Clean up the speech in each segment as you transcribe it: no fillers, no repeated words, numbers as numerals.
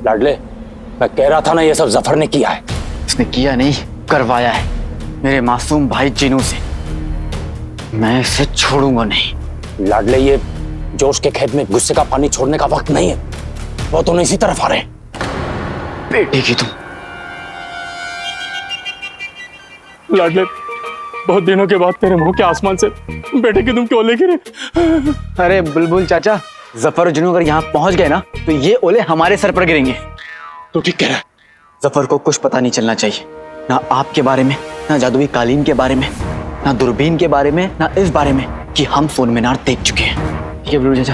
लाडले, मैं कह रहा था ना, ये सब जफर ने किया है। उसने किया नहीं, करवाया है मेरे मासूम भाई जिनू से। मैं इसे छोड़ूंगा नहीं। लाडले, ये जोश के खेत में गुस्से का पानी छोड़ने का वक्त नहीं है। वो दोनों इसी तरफ आ रहे हैं। बेटे की तुम। लाडले, बहुत दिनों के बाद तेरे मुंह के आसमान से बेटे की तुम क्यों लेके रहे? अरे बुलबुल चाचा, जफर और जिनू अगर यहाँ पहुंच गए ना तो ये ओले हमारे सर पर गिरेंगे। तू ठीक कह रहा है। जफर को कुछ पता नहीं चलना चाहिए, ना आपके बारे में, ना जादुई कालीन के बारे में, ना दूरबीन के बारे में, ना इस बारे में कि हम सोन मीनार देख चुके हैं। ठीक है बुलबुल चाचा,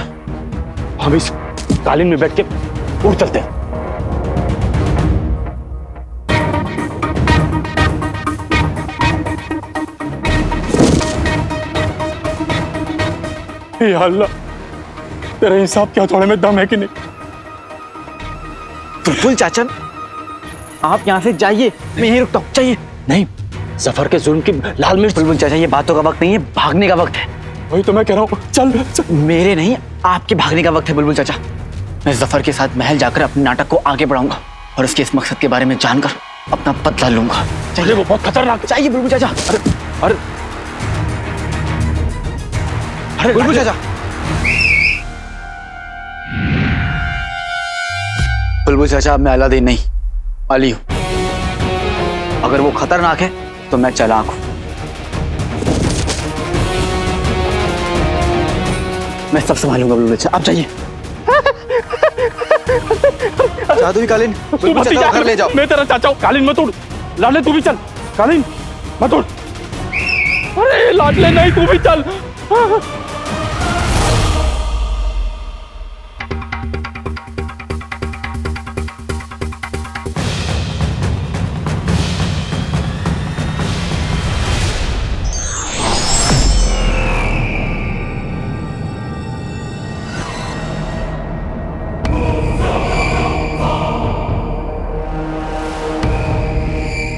हम इस कालीन में बैठ के उड़ चलते हैं। या अल्लाह, तेरे हिसाब क्या थोड़े में दम है कि नहीं? बुलबुल चाचा, आप यहाँ से जाइए, मैं यहीं रुकता हूँ। चाहिए नहीं, जफर के जुल्म की लाल मिर्च। बुलबुल चाचा, ये बातों का वक्त नहीं है, भागने का वक्त है। वही तो मैं कह रहा हूँ, चल चल। मेरे नहीं, आपके भागने का वक्त है बुलबुल चाचा। मैं जफर के साथ महल जाकर अपने नाटक को आगे बढ़ाऊंगा और उसके इस मकसद के बारे में जानकर अपना बदला लूंगा। चलिए, वो बहुत खतरनाक। चाहिए बुलबुल चाचा। अरे अरे बुलबुल चाचा, बुलबुल चाचा, मैं अलादीन नहीं, अली हूं। अगर वो खतरनाक है तो मैं चालाक हूं। मैं सब संभालूंगा बुलबुल चाचा, आप जाइए। जादुई कालीन, बुलबुल चाचा को घर ले जाओ। मैं तेरा चाचा हूँ। कालीन मत उड़। लाडले, तू भी चल। कालीन मत उड़। अरे लाडले, नहीं, तू भी चल।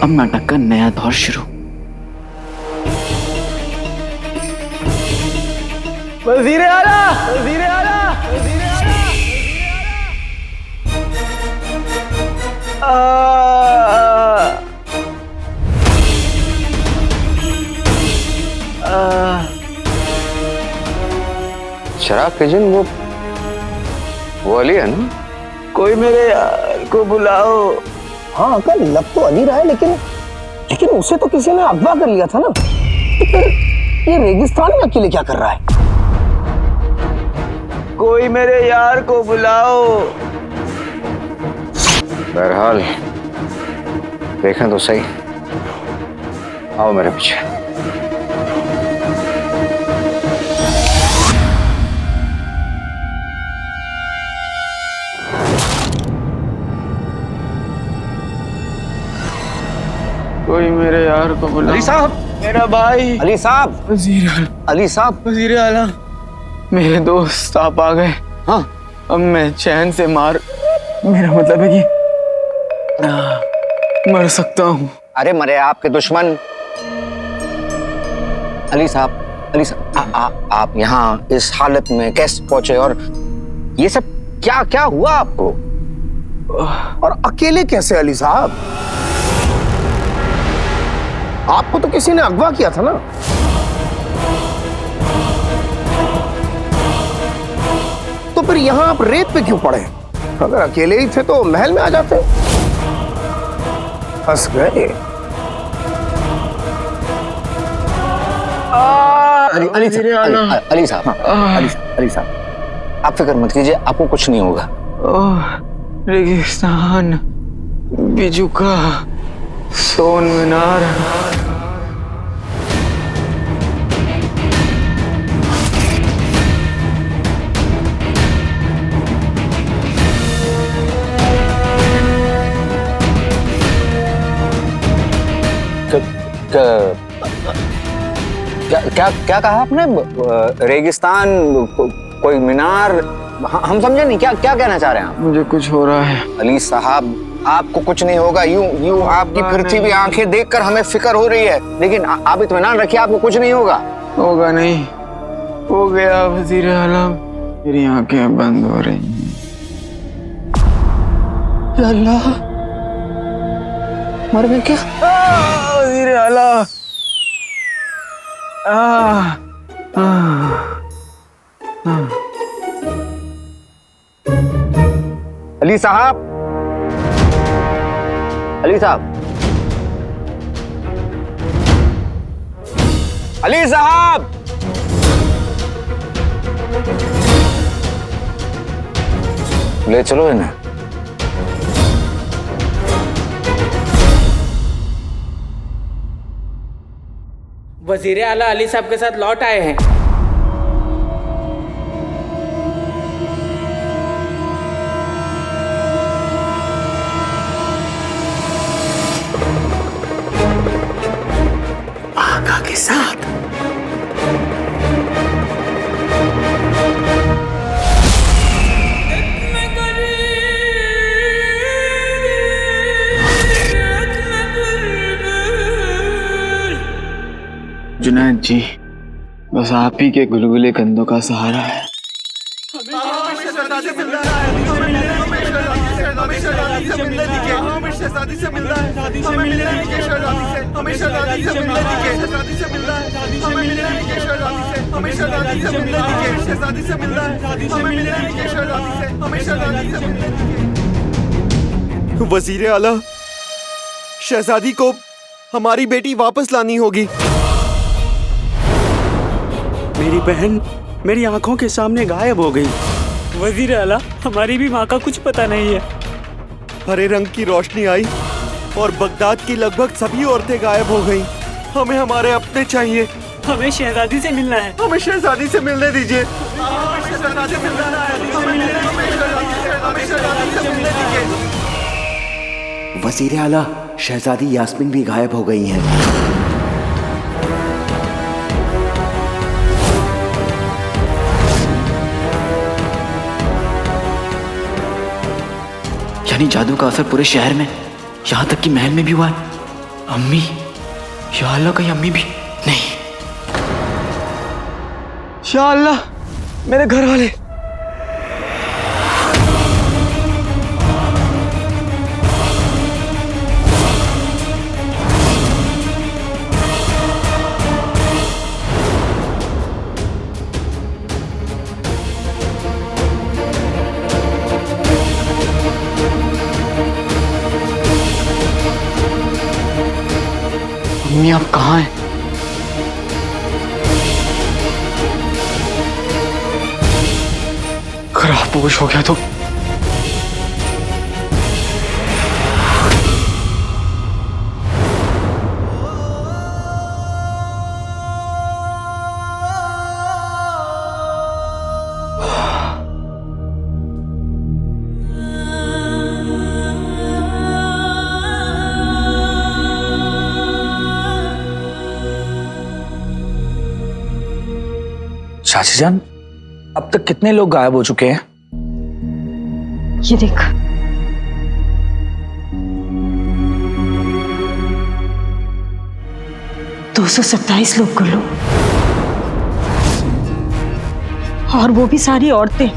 अब नाटक का नया दौर शुरू। वज़ीर आला, वज़ीर आला, वज़ीर आला। शराब के जिन वो अली है ना? कोई मेरे यार को बुलाओ। हाँ अंकल, लब तो अली रहा है, लेकिन उसे तो किसी ने अगवा कर लिया था ना। तो फिर ये रेगिस्तान में अकेले क्या कर रहा है? कोई मेरे यार को बुलाओ। बहरहाल देखें तो सही। आओ मेरे पीछे। कोई मेरे यार को बुलाओ। अली साहब, मेरा भाई। अली साहब, वज़ीर आला, अली साहब। वज़ीर आला, मेरे दोस्त आप आ गए। हाँ, अब मैं चैन से मेरा मतलब है कि मर सकता हूँ। अरे मरे आपके दुश्मन। अली साहब, आप यहाँ इस हालत में कैसे पहुंचे, और ये सब क्या क्या हुआ आपको? और अकेले कैसे अली साहब? आपको तो किसी ने अगवा किया था ना। तो फिर यहाँ आप रेत पे क्यों पड़े? अगर अकेले ही थे तो महल में आ जाते। फंस गए। अली साहब, आप फिक्र मत कीजिए, आपको कुछ नहीं होगा। रेगिस्तान, बिजुका, सोन मीनार। क्या क्या कहा आपने? रेगिस्तान, कोई मीनार, हम समझे नहीं। क्या क्या कहना चाह रहे हैं आप? मुझे कुछ हो रहा है। अली साहब, आपको कुछ नहीं होगा। यूं आपकी फिरती हुई आंखें देखकर हमें फिक्र हो रही है, लेकिन आप इत्मीनान रखिए, आपको कुछ नहीं होगा। होगा नहीं, हो गया वज़ीर आला, मेरी आंखें बंद हो रही हैं। या अल्लाह, मर गए क्या? वजीर आला। अली साहब, अली साहब, अली साहब, ले चलो इन्हें। वजीर आला अली साहब के साथ लौट आए हैं। आका के साथ जुनैद जी, बस आप ही के गुलगुले कंधों का सहारा है। वजीर आला, शहजादी को हमारी बेटी वापस लानी होगी। मेरी बहन मेरी आंखों के सामने गायब हो गई। वजीर आला, हमारी भी माँ का कुछ पता नहीं है। हरे रंग की रोशनी आई और बगदाद की लगभग सभी औरतें गायब हो गईं। हमें हमारे अपने चाहिए। हमें शहजादी से मिलना है। हमें शहजादी से मिलने दीजिए। वजीर आला, शहजादी यास्मीन भी गायब हो गई हैं। यानी जादू का असर पूरे शहर में, यहाँ तक कि महल में भी हुआ है। अम्मी, या अल्लाह, कहीं अम्मी भी नहीं। या अल्लाह, मेरे घर वाले। अम्मी, आप कहाँ हैं? खराब होश हो गया तो चाची जान, अब तक कितने लोग गायब हो चुके हैं? ये देख, दो 227 लोग गुल्लू, और वो भी सारी औरतें।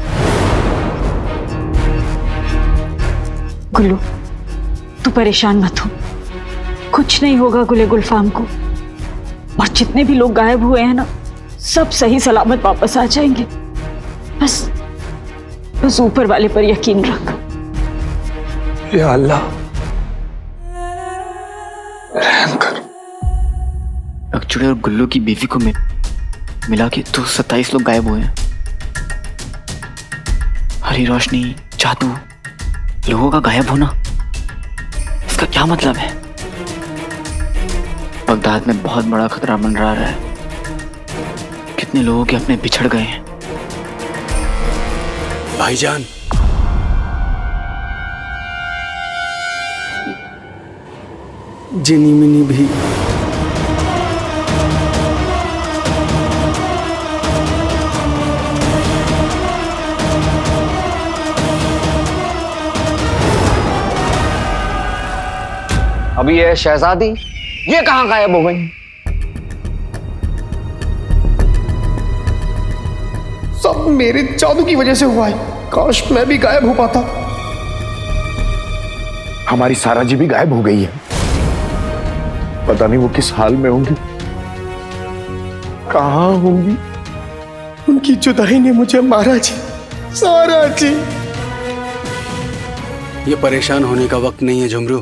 गुल्लू, तू परेशान मत हो, कुछ नहीं होगा गुले गुलफाम को। और जितने भी लोग गायब हुए हैं ना, सब सही सलामत वापस आ जाएंगे। बस ऊपर वाले पर यकीन रख। या अल्लाह, रहम कर। अकचुड़े और गुल्लू की बीवी को मिला के 227 लोग गायब हुए हैं। हरी रोशनी, जादू, लोगों का गायब होना, इसका क्या मतलब है? बगदाद में बहुत बड़ा खतरा मंडरा रहा है। कितने लोगों के अपने बिछड़ गए हैं। भाईजान, जिनी मिनी भी। अभी ये शहजादी, ये कहाँ गायब हो गई? सब मेरे जादू की वजह से हुआ है। काश मैं भी गायब हो पाता। हमारी सारा जी भी गायब हो गई है। पता नहीं वो किस हाल में होंगी, कहाँ होंगी। उनकी जुदाई ने मुझे मारा जी, सारा जी। ये परेशान होने का वक्त नहीं है झुमरू।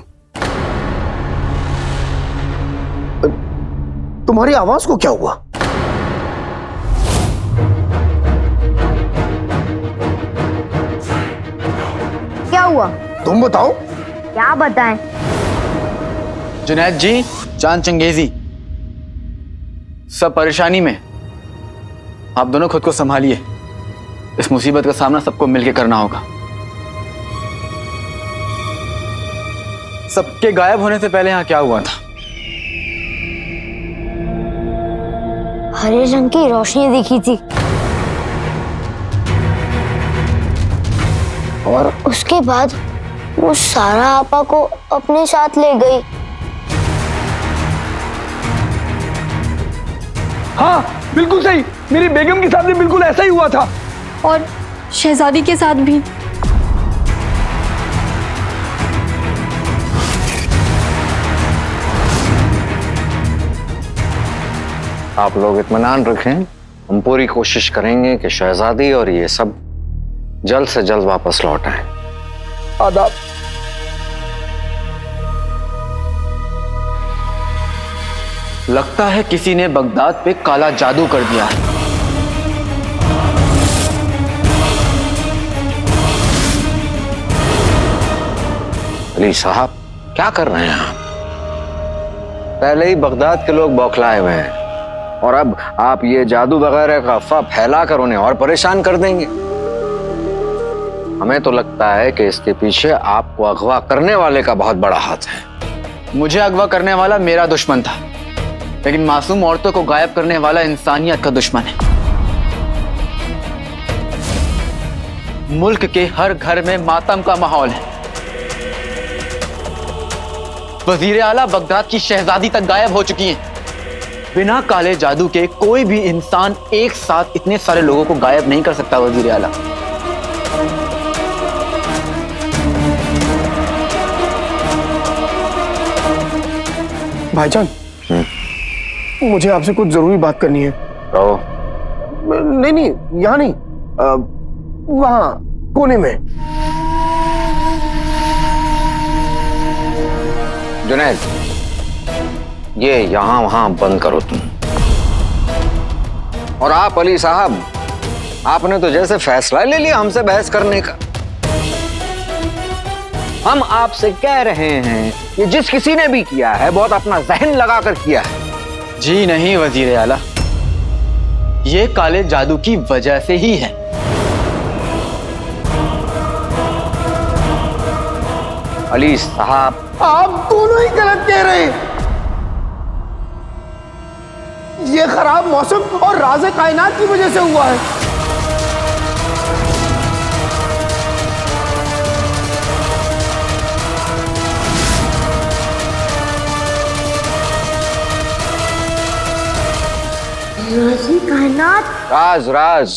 तुम्हारी आवाज को क्या हुआ? क्या हुआ? तुम बताओ। क्या बताएं? जुनैद जी, चांद चंगेजी, सब परेशानी में। आप दोनों खुद को संभालिए। इस मुसीबत का सामना सबको मिलकर करना होगा। सबके गायब होने से पहले यहाँ क्या हुआ था? हरे रंग की रोशनी दिखी थी और उसके बाद वो सारा आपा को अपने साथ ले गई। हाँ बिल्कुल सही, मेरी बेगम के साथ भी बिल्कुल ऐसा ही हुआ था। और शहजादी के साथ भी। आप लोग इत्मीनान रखें, हम पूरी कोशिश करेंगे कि शहजादी और ये सब जल्द से जल्द वापस लौट आए। आदाब। लगता है किसी ने बगदाद पे काला जादू कर दिया है। अली साहब, क्या कर रहे हैं आप? पहले ही बगदाद के लोग बौखलाए हुए हैं और अब आप ये जादू वगैरह का अफवाह फैलाकर उन्हें और परेशान कर देंगे। हमें तो लगता है कि इसके पीछे आपको अगवा करने वाले का बहुत बड़ा हाथ है। मुझे अगवा करने वाला मेरा दुश्मन था, लेकिन मासूम औरतों को गायब करने वाला इंसानियत का दुश्मन है। मुल्क के हर घर में मातम का माहौल है। वजीर आला बगदाद की शहजादी तक गायब हो चुकी हैं। बिना काले जादू के कोई भी इंसान एक साथ इतने सारे लोगों को गायब नहीं कर सकता। वजीर आला, भाईजान, मुझे आपसे कुछ जरूरी बात करनी है। नहीं नहीं, यहाँ नहीं, वहां कोने में। जुनैद, ये यहां वहां बंद करो तुम। और आप अली साहब, आपने तो जैसे फैसला ले लिया हमसे बहस करने का। हम आपसे कह रहे हैं ये जिस किसी ने भी किया है बहुत अपना जहन लगाकर किया है। जी नहीं वजीर आला, ये काले जादू की वजह से ही है। अली साहब, आप दोनों ही गलत कह रहे हैं। ये खराब मौसम और राज़े कायनात की वजह से हुआ है। राज़े कायनात? राज राज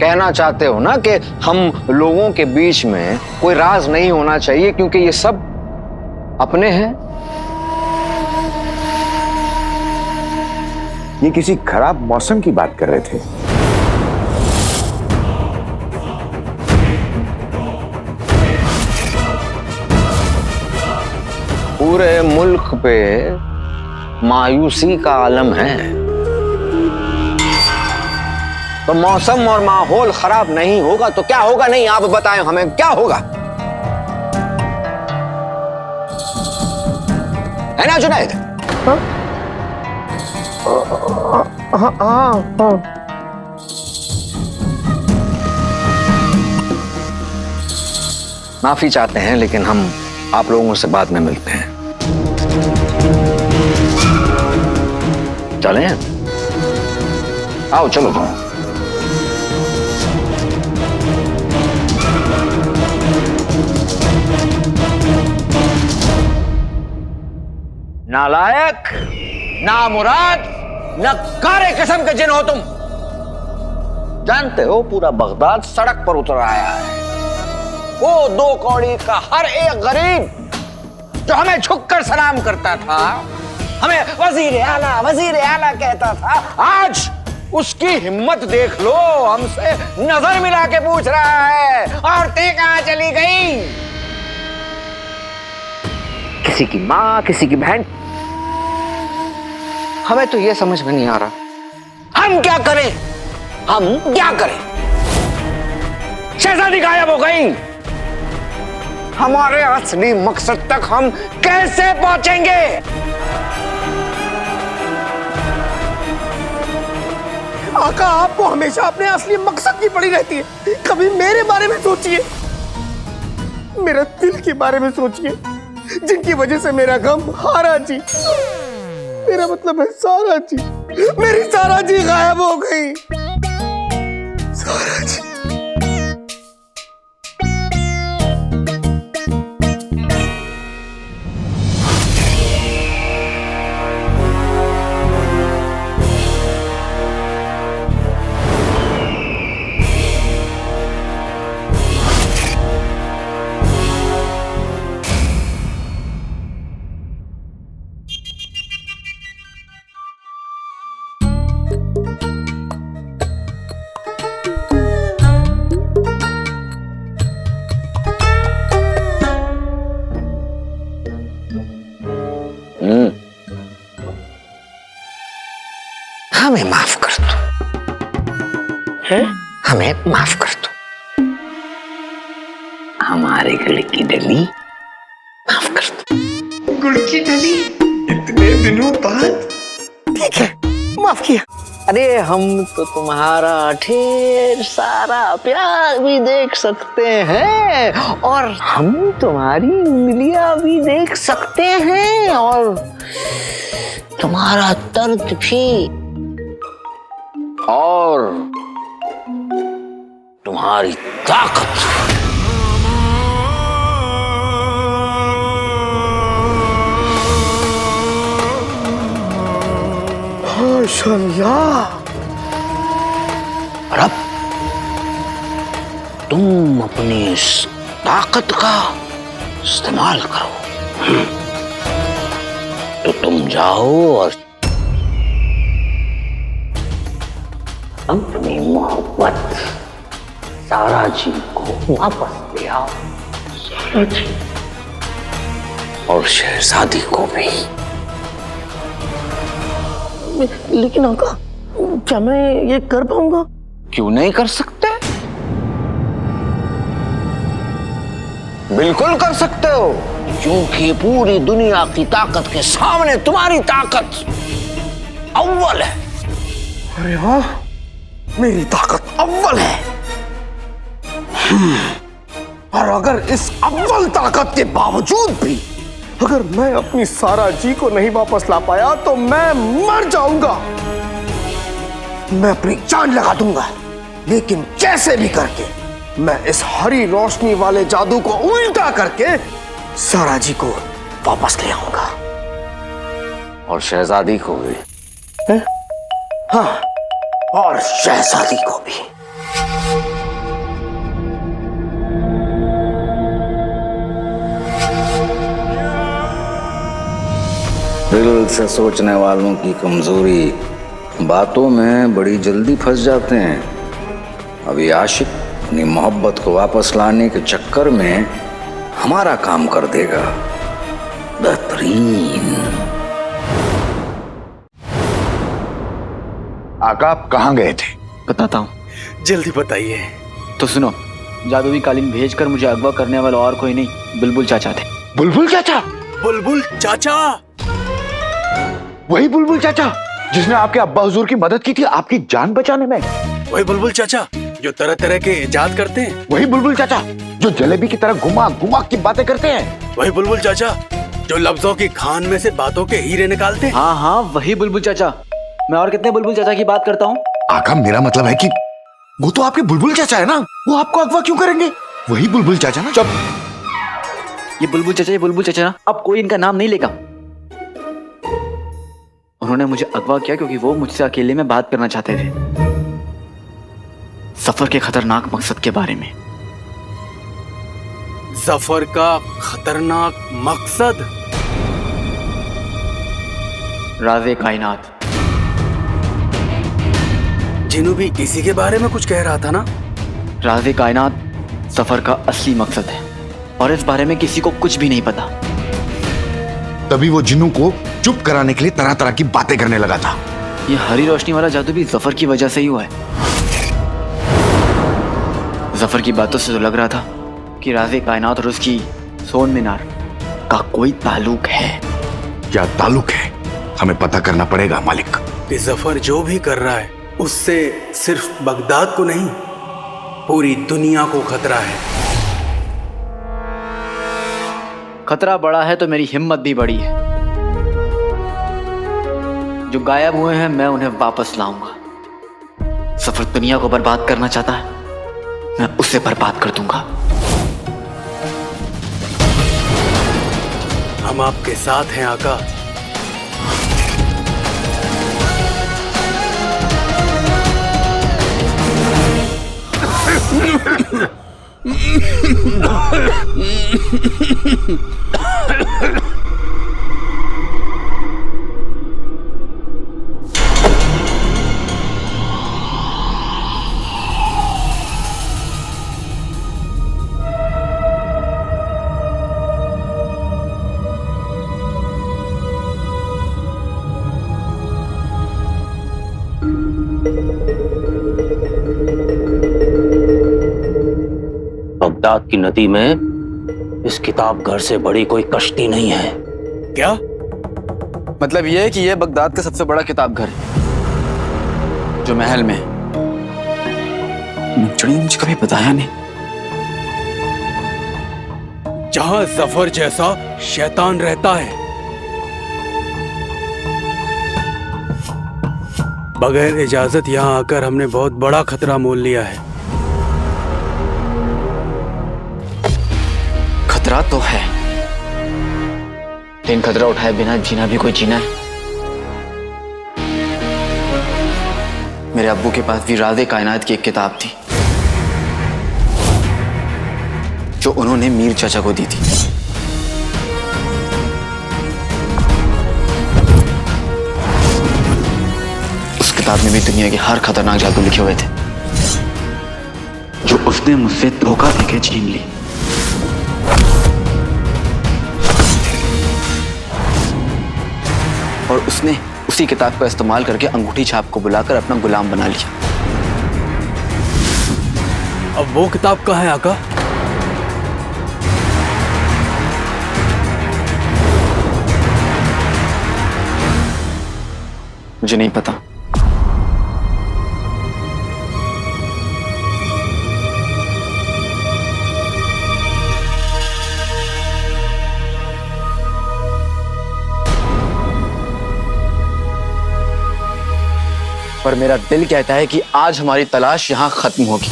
कहना चाहते हो ना कि हम लोगों के बीच में कोई राज नहीं होना चाहिए क्योंकि ये सब अपने हैं। ये किसी खराब मौसम की बात कर रहे थे। पूरे मुल्क पे मायूसी का आलम है, तो मौसम और माहौल खराब नहीं होगा तो क्या होगा? नहीं, आप बताएं हमें क्या होगा, है ना जुनैद? माफी चाहते हैं लेकिन हम आप लोगों से बाद में मिलते हैं। चलें? आओ चलो तुम। नालायक, नामुराद, नकारे किस्म के जिन हो तुम। जानते हो पूरा बगदाद सड़क पर उतर आया है। वो 2 कौड़ी का हर एक गरीब जो हमें झुककर सलाम करता था, हमें वजीर आला कहता था, आज उसकी हिम्मत देख लो, हमसे नजर मिला के पूछ रहा है औरतें कहां चली गई। किसी की माँ, किसी की बहन। हमें तो यह समझ में नहीं आ रहा हम क्या करें, हम क्या करें। शहजादी गायब हो गई, हमारे असली मकसद तक हम कैसे पहुंचेंगे। आका, आपको हमेशा अपने असली मकसद की पड़ी रहती है। कभी मेरे बारे में सोचिए, मेरा दिल के बारे में सोचिए, जिनकी वजह से मेरा गम हारा जी, मेरा मतलब है सारा जी, मेरी सारा जी गायब हो गई। सारा जी। हमें माफ कर दो, हमें माफ कर दो, हमारे गुड़ की डली माफ कर दो। गुड़ की डली इतने दिनों बाद, ठीक है, माफ किया। अरे हम तो तुम्हारा ढेर सारा प्यार भी देख सकते हैं, और हम तुम्हारी उंगलियां भी देख सकते हैं, और तुम्हारा दर्द भी, और तुम्हारी ताकत। माशाअल्लाह। और अब तुम अपनी इस ताकत का इस्तेमाल करो, तो तुम जाओ और अपनी मोहब्बत सारा जी को वापस ले आओ। सारा जी और शहजादी को भी। लेकिन आका, क्या मैं ये कर पाऊंगा? क्यों नहीं कर सकते? बिल्कुल कर सकते हो, क्योंकि पूरी दुनिया की ताकत के सामने तुम्हारी ताकत अव्वल है। अरे वाह, मेरी ताकत अव्वल है। और अगर इस अव्वल ताकत के बावजूद भी अगर मैं अपनी सारा जी को नहीं वापस ला पाया, तो मैं मर जाऊंगा। मैं अपनी जान लगा दूंगा, लेकिन कैसे भी करके मैं इस हरी रोशनी वाले जादू को उल्टा करके सारा जी को वापस ले आऊंगा। और शहजादी को भी। हाँ, और शहजादी को भी। दिल से सोचने वालों की कमजोरी बातों में बड़ी जल्दी फंस जाते हैं। अभी आशिक अपनी मोहब्बत को वापस लाने के चक्कर में हमारा काम कर देगा। बेहतरीन। आका, आप कहाँ गए थे? बताता हूँ। जल्दी बताइए। तो सुनो, जादुई कालीन भेजकर मुझे अगवा करने वाला और कोई नहीं, बुलबुल चाचा थे। बुलबुल चाचा? बुलबुल चाचा? वही बुलबुल चाचा जिसने आपके अब्बा हुजूर की मदद की थी आपकी जान बचाने में? वही बुलबुल चाचा जो तरह तरह के इजाद करते हैं? वही बुलबुल चाचा जो जलेबी की तरह घुमा घुमा की बातें करते हैं? वही बुलबुल चाचा जो लफ्जों की खान में से बातों के हीरे निकालते हैं? हाँ हाँ, वही बुलबुल चाचा। मैं और कितने बुलबुल चाचा की बात करता हूँ? आका, मेरा मतलब है कि वो तो आपके बुलबुल चाचा है ना, वो आपको अगवा क्यों करेंगे? वही बुलबुल चाचा ना? चुप। ये बुलबुल चाचा ना, अब कोई इनका नाम नहीं लेगा। उन्होंने मुझे अगवा किया क्योंकि वो मुझसे अकेले में बात करना चाहते थे, सफर के खतरनाक मकसद के बारे में। सफर का खतरनाक मकसद? राज़े कायनात। जिनू भी इसी के बारे में कुछ कह रहा था ना। राज़े कायनात सफर का असली मकसद है और इस बारे में किसी को कुछ भी नहीं पता। तभी वो जिन्नू को चुप कराने के लिए तरह तरह की बातें करने लगा था। ये हरी रोशनी वाला जादू भी जफर की वजह से ही हुआ है। जफर की बातों से तो लग रहा था कि राज़े कायनात और उसकी सोन मीनार का कोई ताल्लुक है। क्या ताल्लुक है हमें पता करना पड़ेगा मालिक। कि जफर जो भी कर रहा है उससे सिर्फ बगदाद को नहीं पूरी दुनिया को खतरा है। खतरा बड़ा है तो मेरी हिम्मत भी बड़ी है। जो गायब हुए हैं मैं उन्हें वापस लाऊंगा। सफर दुनिया को बर्बाद करना चाहता है, मैं उसे बर्बाद कर दूंगा। हम आपके साथ हैं आका। बगदाद की नदी में इस किताब घर से बड़ी कोई कश्ती नहीं है। क्या मतलब यह है कि यह बगदाद का सबसे बड़ा किताब घर है जो महल में है। मुझे कभी बताया नहीं। जहां जफर जैसा शैतान रहता है। बगैर इजाजत यहां आकर हमने बहुत बड़ा खतरा मोल लिया है। खतरा तो है, लेकिन खतरा उठाए बिना जीना भी कोई जीना है। मेरे अब्बू के पास भी राज़े कायनात की एक किताब थी जो उन्होंने मीर चाचा को दी थी। उस किताब में भी दुनिया के हर खतरनाक जादू लिखे हुए थे जो उसने मुझसे धोखा देके छीन ली। और उसने उसी किताब का इस्तेमाल करके अंगूठी छाप को बुलाकर अपना गुलाम बना लिया। अब वो किताब कहाँ है आका? मुझे नहीं पता। पर मेरा दिल कहता है कि आज हमारी तलाश यहां खत्म होगी।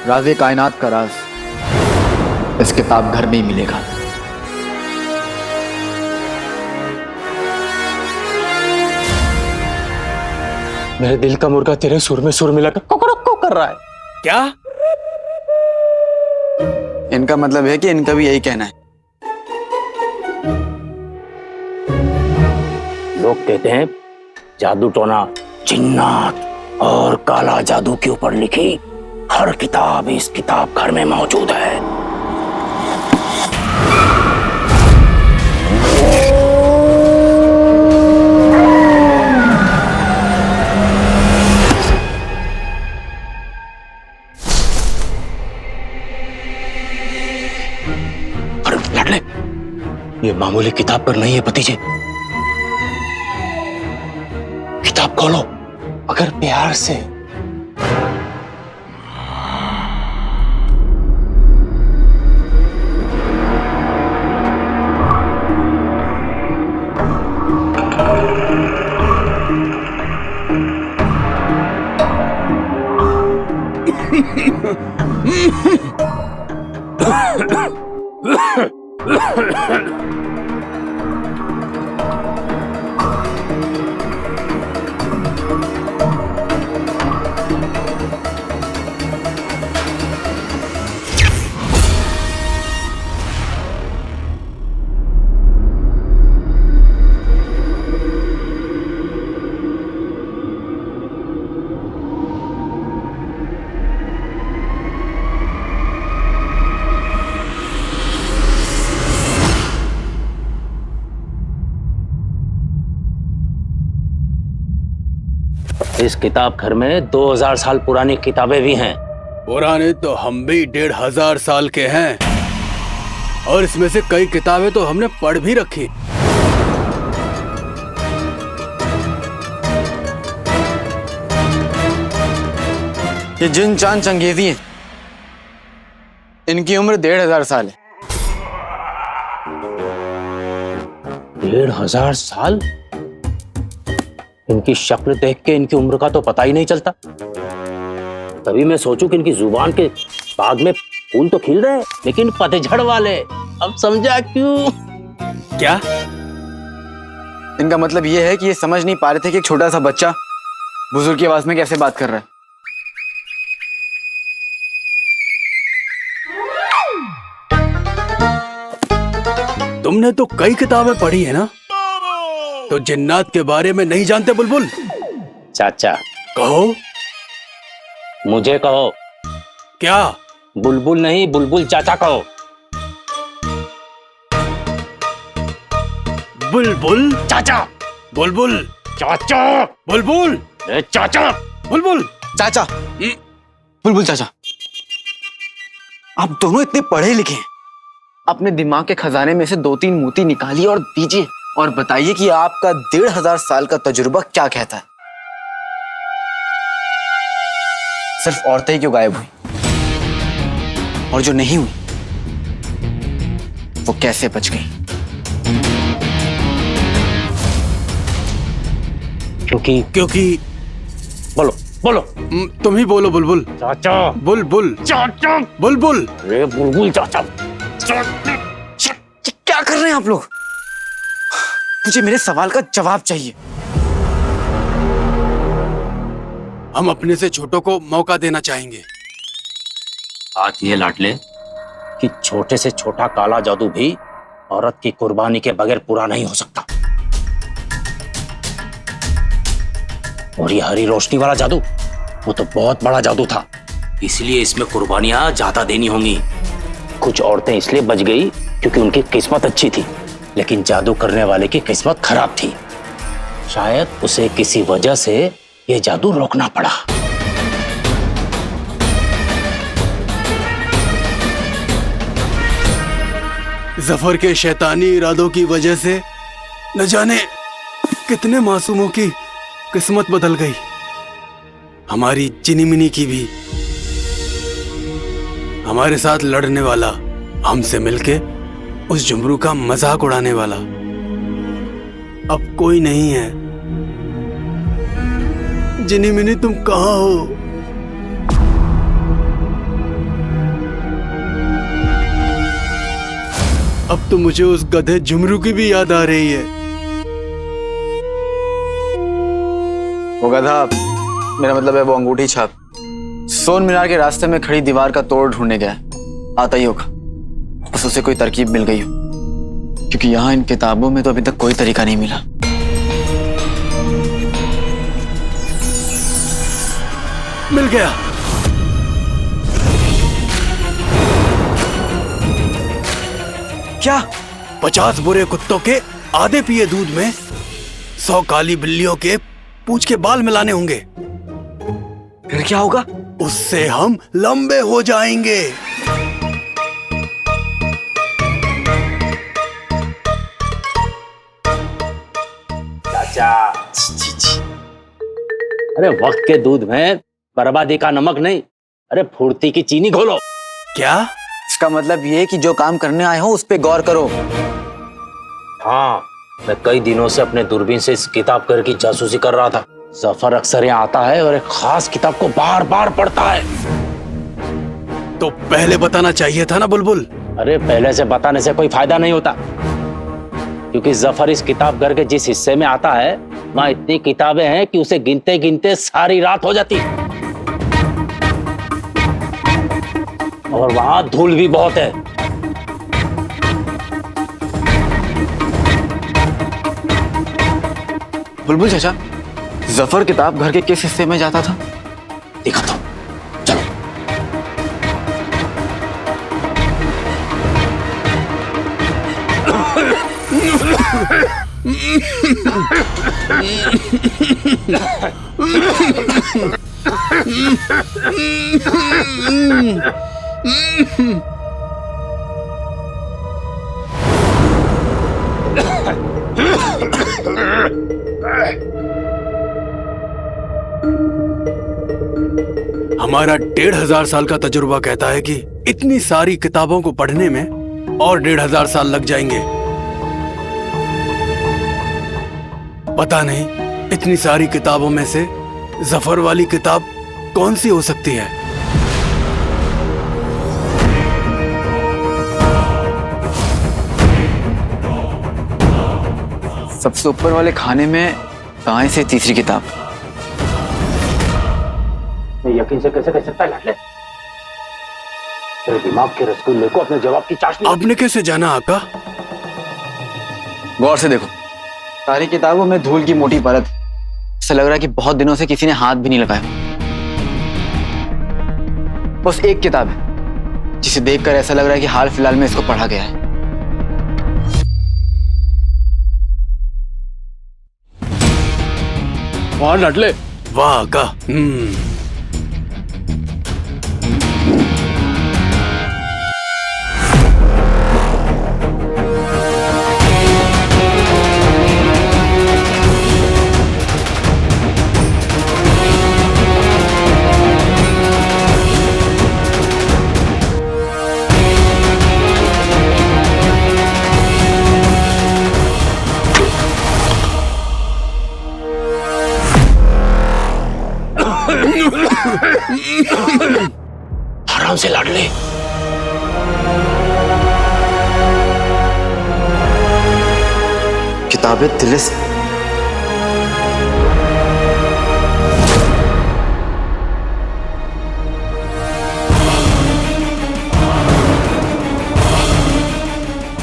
राज़े कायनात का राज इस किताब घर में ही मिलेगा। मेरे दिल का मुर्गा तेरे सुर में सुर मिलाकर कोकड़को कर रहा है। क्या? इनका मतलब है कि इनका भी यही कहना है। लोग कहते हैं जादू टोना, जिन्नात और काला जादू के ऊपर लिखी हर किताब इस किताब घर में मौजूद है। ये मामूली किताब पर नहीं है भतीजे। किताब खोलो मगर प्यार से। इस किताब घर में 2000 साल पुरानी किताबें भी हैं। पुराने तो हम भी 1500 साल के हैं, और इसमें से कई किताबें तो हमने पढ़ भी रखी। ये जिन चांद चंगेजी हैं, इनकी उम्र 1500 साल है। 1500 साल? इनकी शक्ल देख के इनकी उम्र का तो पता ही नहीं चलता। तभी मैं सोचूं कि इनकी जुबान के बाग में फूल तो खिल रहे हैं, लेकिन पतझड़ वाले। अब समझा क्यों? क्या? इनका मतलब ये है कि ये समझ नहीं पा रहे थे कि एक छोटा सा बच्चा बुजुर्ग की आवाज में कैसे बात कर रहा है। तुमने तो कई किताबें पढ़ी है ना, तो जिन्नात के बारे में नहीं जानते बुलबुल? चाचा कहो। मुझे कहो। क्या? बुलबुल नहीं, बुलबुल चाचा कहो। बुलबुल चाचा। बुलबुल चाचा। बुलबुल चाचा। बुलबुल चाचा। बुलबुल चाचा, आप दोनों इतने पढ़े लिखे हैं, अपने दिमाग के खजाने में से 2-3 मोती निकालिए और दीजिए, और बताइए कि आपका 1500 साल का तजुर्बा क्या कहता है। सिर्फ औरतें ही क्यों गायब हुई, और जो नहीं हुई वो कैसे बच गई? क्योंकि बोलो बोलो। तुम ही बोलो बुलबुल। चाचा। बुलबुल चाचा। बुलबुल। अरे बुलबुल चाचा। क्या कर रहे हैं आप लोग? मुझे मेरे सवाल का जवाब चाहिए। हम अपने से छोटों को मौका देना चाहेंगे। बात ये लाडले कि छोटे से छोटा काला जादू भी औरत की कुर्बानी के बगैर पूरा नहीं हो सकता। और ये हरी रोशनी वाला जादू, वो तो बहुत बड़ा जादू था, इसलिए इसमें कुर्बानियां ज्यादा देनी होंगी। कुछ औरतें इसलिए बच गई क्योंकि उनकी किस्मत अच्छी थी, लेकिन जादू करने वाले की किस्मत खराब थी। शायद उसे किसी वजह से ये जादू रोकना पड़ा। जफर के शैतानी इरादों की वजह से न जाने कितने मासूमों की किस्मत बदल गई, हमारी चिनी मिनी की भी। हमारे साथ लड़ने वाला, हमसे मिलके उस जुमरू का मजाक उड़ाने वाला अब कोई नहीं है। जिनी मिनी तुम कहाँ हो? अब तो मुझे उस गधे जुमरू की भी याद आ रही है। वो गधा, मेरा मतलब है वो अंगूठी छाप, सोन मीनार के रास्ते में खड़ी दीवार का तोड़ ढूंढने गया। आता ही होगा, बस उसे कोई तरकीब मिल गई हो, क्योंकि यहाँ इन किताबों में तो अभी तक कोई तरीका नहीं मिला। मिल गया। क्या? 50 बुरे कुत्तों के आधे पिए दूध में 100 काली बिल्लियों के पूंछ के बाल मिलाने होंगे। फिर क्या होगा? उससे हम लंबे हो जाएंगे। चाचा। अरे वक्त के दूध में बर्बादी का नमक नहीं, अरे फुर्ती की चीनी घोलो। क्या? इसका मतलब ये है कि जो काम करने आए हो उस पे गौर करो। हाँ, मैं कई दिनों से अपने दूरबीन से इस किताब घर की जासूसी कर रहा था। जफर अक्सर यहाँ आता है और एक खास किताब को बार बार पढ़ता है। तो पहले बताना चाहिए था ना बुलबुल। अरे पहले से बताने से कोई फायदा नहीं होता, क्योंकि जफर इस किताब घर के जिस हिस्से में आता है वहां इतनी किताबें हैं कि उसे गिनते गिनते सारी रात हो जाती, और वहां धूल भी बहुत है। बुलबुल चाचा, जफर किताब घर के किस हिस्से में जाता था? दिखाता हूं, चलो। हमारा 1500 साल का तजुर्बा कहता है कि इतनी सारी किताबों को पढ़ने में और 1500 साल लग जाएंगे। पता नहीं इतनी सारी किताबों में से जफर वाली किताब कौन सी हो सकती है। सबसे ऊपर वाले खाने में दाएं से तीसरी किताब। मैं यकीन से कैसे कह सकता है लाडले? तेरे दिमाग के रसगुल्ले को अपने जवाब की चाशनी। आपने कैसे जाना आका? गौर से देखो, सारी किताबों में धूल की मोटी परत है। ऐसा लग रहा है कि बहुत दिनों से किसी ने हाथ भी नहीं लगाया। बस एक किताब है जिसे देखकर ऐसा लग रहा है कि हाल फिलहाल में इसको पढ़ा गया है। वाह लाडले, वाह आका। आराम से लाडले। किताबें तिलिस्म।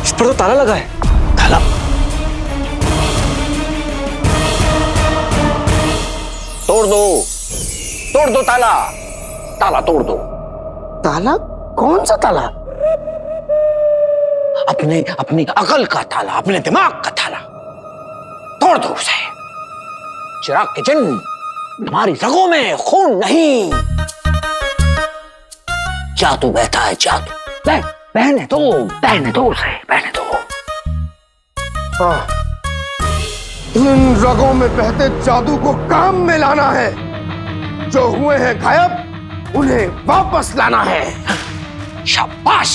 इस पर तो ताला लगा है। ताला? तोड़ दो ताला। ताला तोड़ दो। ताला? कौन सा ताला? अपनी अकल का ताला, अपने दिमाग का ताला। तोड़ दो उसे। चिराग के चिन्ह हमारी रगों में खून नहीं। जादू बहता है, जादू। बहने दो उसे, बहने दो। इन रगों में बहते जादू को काम में लाना है। जो हुए हैं गायब, उन्हें वापस लाना है। शाबाश।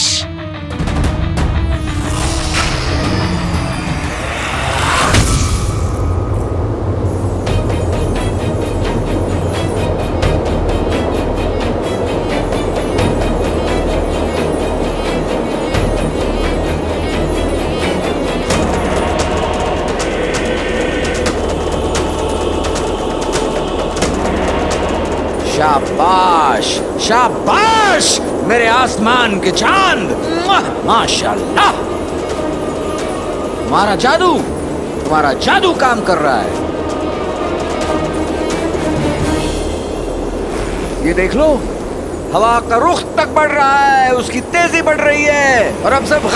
शाबाश शाबाश मेरे आसमान के चांद। माशाल्लाह, तुम्हारा जादू काम कर रहा है। ये देख लो, हवा का रुख तक बढ़ रहा है, उसकी तेजी बढ़ रही है। और अब सब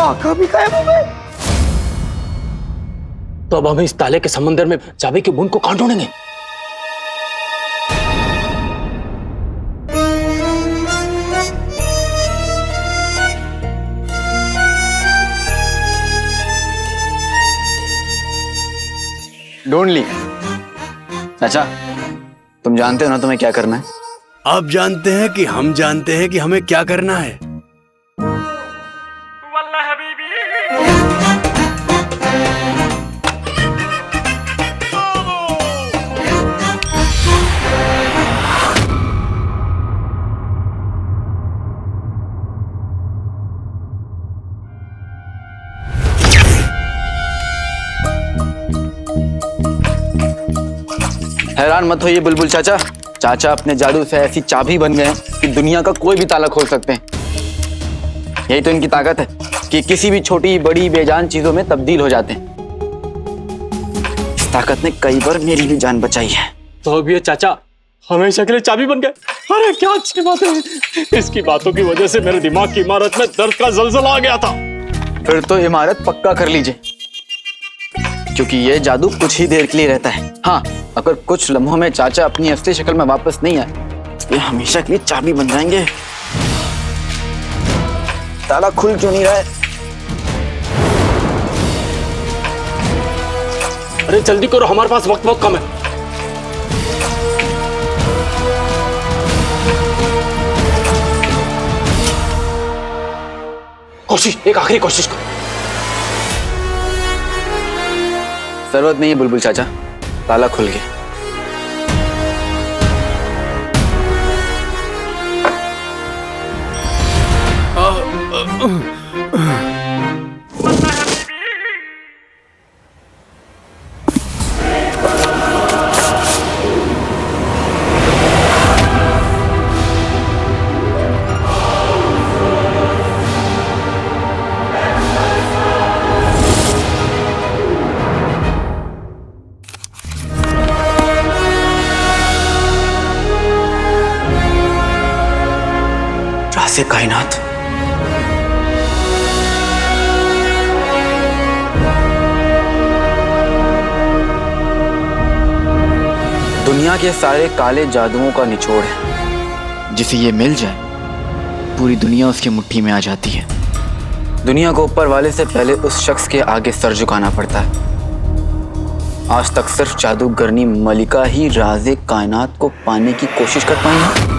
आका भी गायब हो गए। तो अब हम इस ताले के समंदर में चाबी की बूंद को कहां ढूंढेंगे? ढूंढ ली। चाचा, तुम जानते हो ना तुम्हें क्या करना है? आप जानते हैं कि हम जानते हैं कि हमें क्या करना है। हैरान मत होइए बुलबुल चाचा। चाचा अपने जादू से ऐसी चाबी बन गए हैं कि दुनिया का कोई भी ताला खोल सकते हैं। यही तो इनकी ताकत है कि किसी भी छोटी बड़ी बेजान चीजों में तब्दील हो जाते हैं। इस ताकत ने कई बार मेरी भी जान बचाई है। तो अब ये चाचा हमेशा के लिए चाबी बन गए। अरे क्या अच्छी बात है। इसकी बातों की वजह से मेरे दिमाग की इमारत में दर्द का जलजला आ गया था। फिर तो इमारत पक्का कर लीजिए, क्योंकि ये जादू कुछ ही देर के लिए रहता है। हाँ, अगर कुछ लम्हों में चाचा अपनी असली शक्ल में वापस नहीं आए, ये हमेशा के लिए चाबी बन जाएंगे। ताला खुल क्यों नहीं रहा है? अरे जल्दी करो, हमारे पास वक्त बहुत कम है। कोशिश, एक आखिरी कोशिश करो। जरूरत नहीं है बुलबुल चाचा, ताला खुल गया। राज़े कायनात। दुनिया के सारे काले जादुओं का निचोड़ है। जिसे ये मिल जाए, पूरी दुनिया उसकी मुट्ठी में आ जाती है। दुनिया को ऊपर वाले से पहले उस शख्स के आगे सर झुकाना पड़ता है। आज तक सिर्फ जादूगरनी मलिका ही राज़े कायनात को पाने की कोशिश कर पाई है।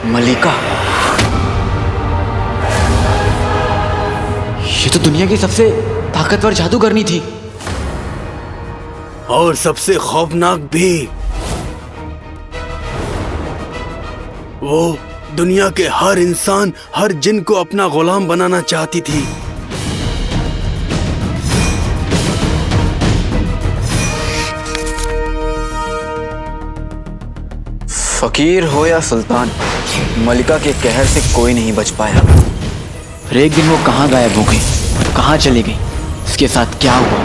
मलिका, ये तो दुनिया की सबसे ताकतवर जादूगरनी थी। और सबसे खौफनाक भी। वो दुनिया के हर इंसान, हर जिन को अपना गुलाम बनाना चाहती थी। फकीर हो या सुल्तान, मलिका के कहर से कोई नहीं बच पाया। फिर एक दिन वो कहाँ गायब हो गई, कहाँ चली गई, उसके साथ क्या हुआ,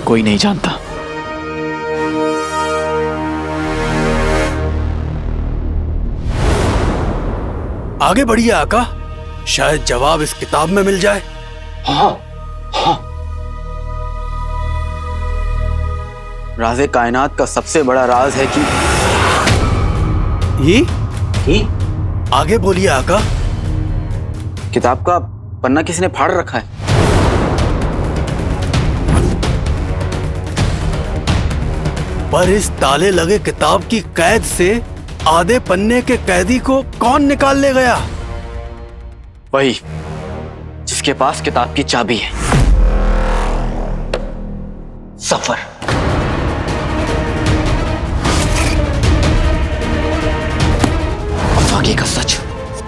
कोई नहीं जानता। आगे बढ़िए आका, शायद जवाब इस किताब में मिल जाए। हाँ, हाँ। राज़े कायनात का सबसे बड़ा राज है कि ही? आगे बोलिए आका। किताब का पन्ना किसी ने फाड़ रखा है। पर इस ताले लगे किताब की कैद से आधे पन्ने के कैदी को कौन निकाल ले गया? वही जिसके पास किताब की चाबी है। सफर। आगे का सच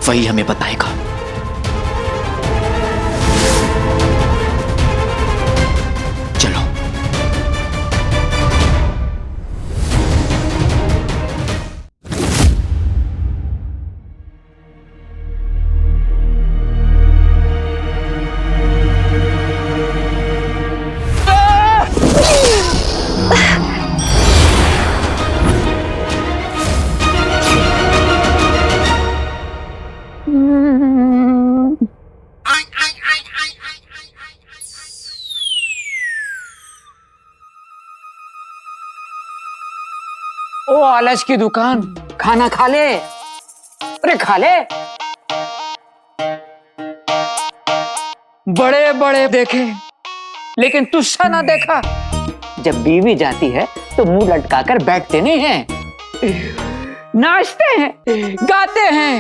वही हमें बताएगा। चलो। ओ आलस की दुकान, खाना खा ले। अरे खा ले। बड़े बड़े देखे लेकिन तुझसा ना देखा। जब बीवी जाती है तो मुंह लटकाकर बैठते नहीं हैं, नाचते हैं, गाते हैं,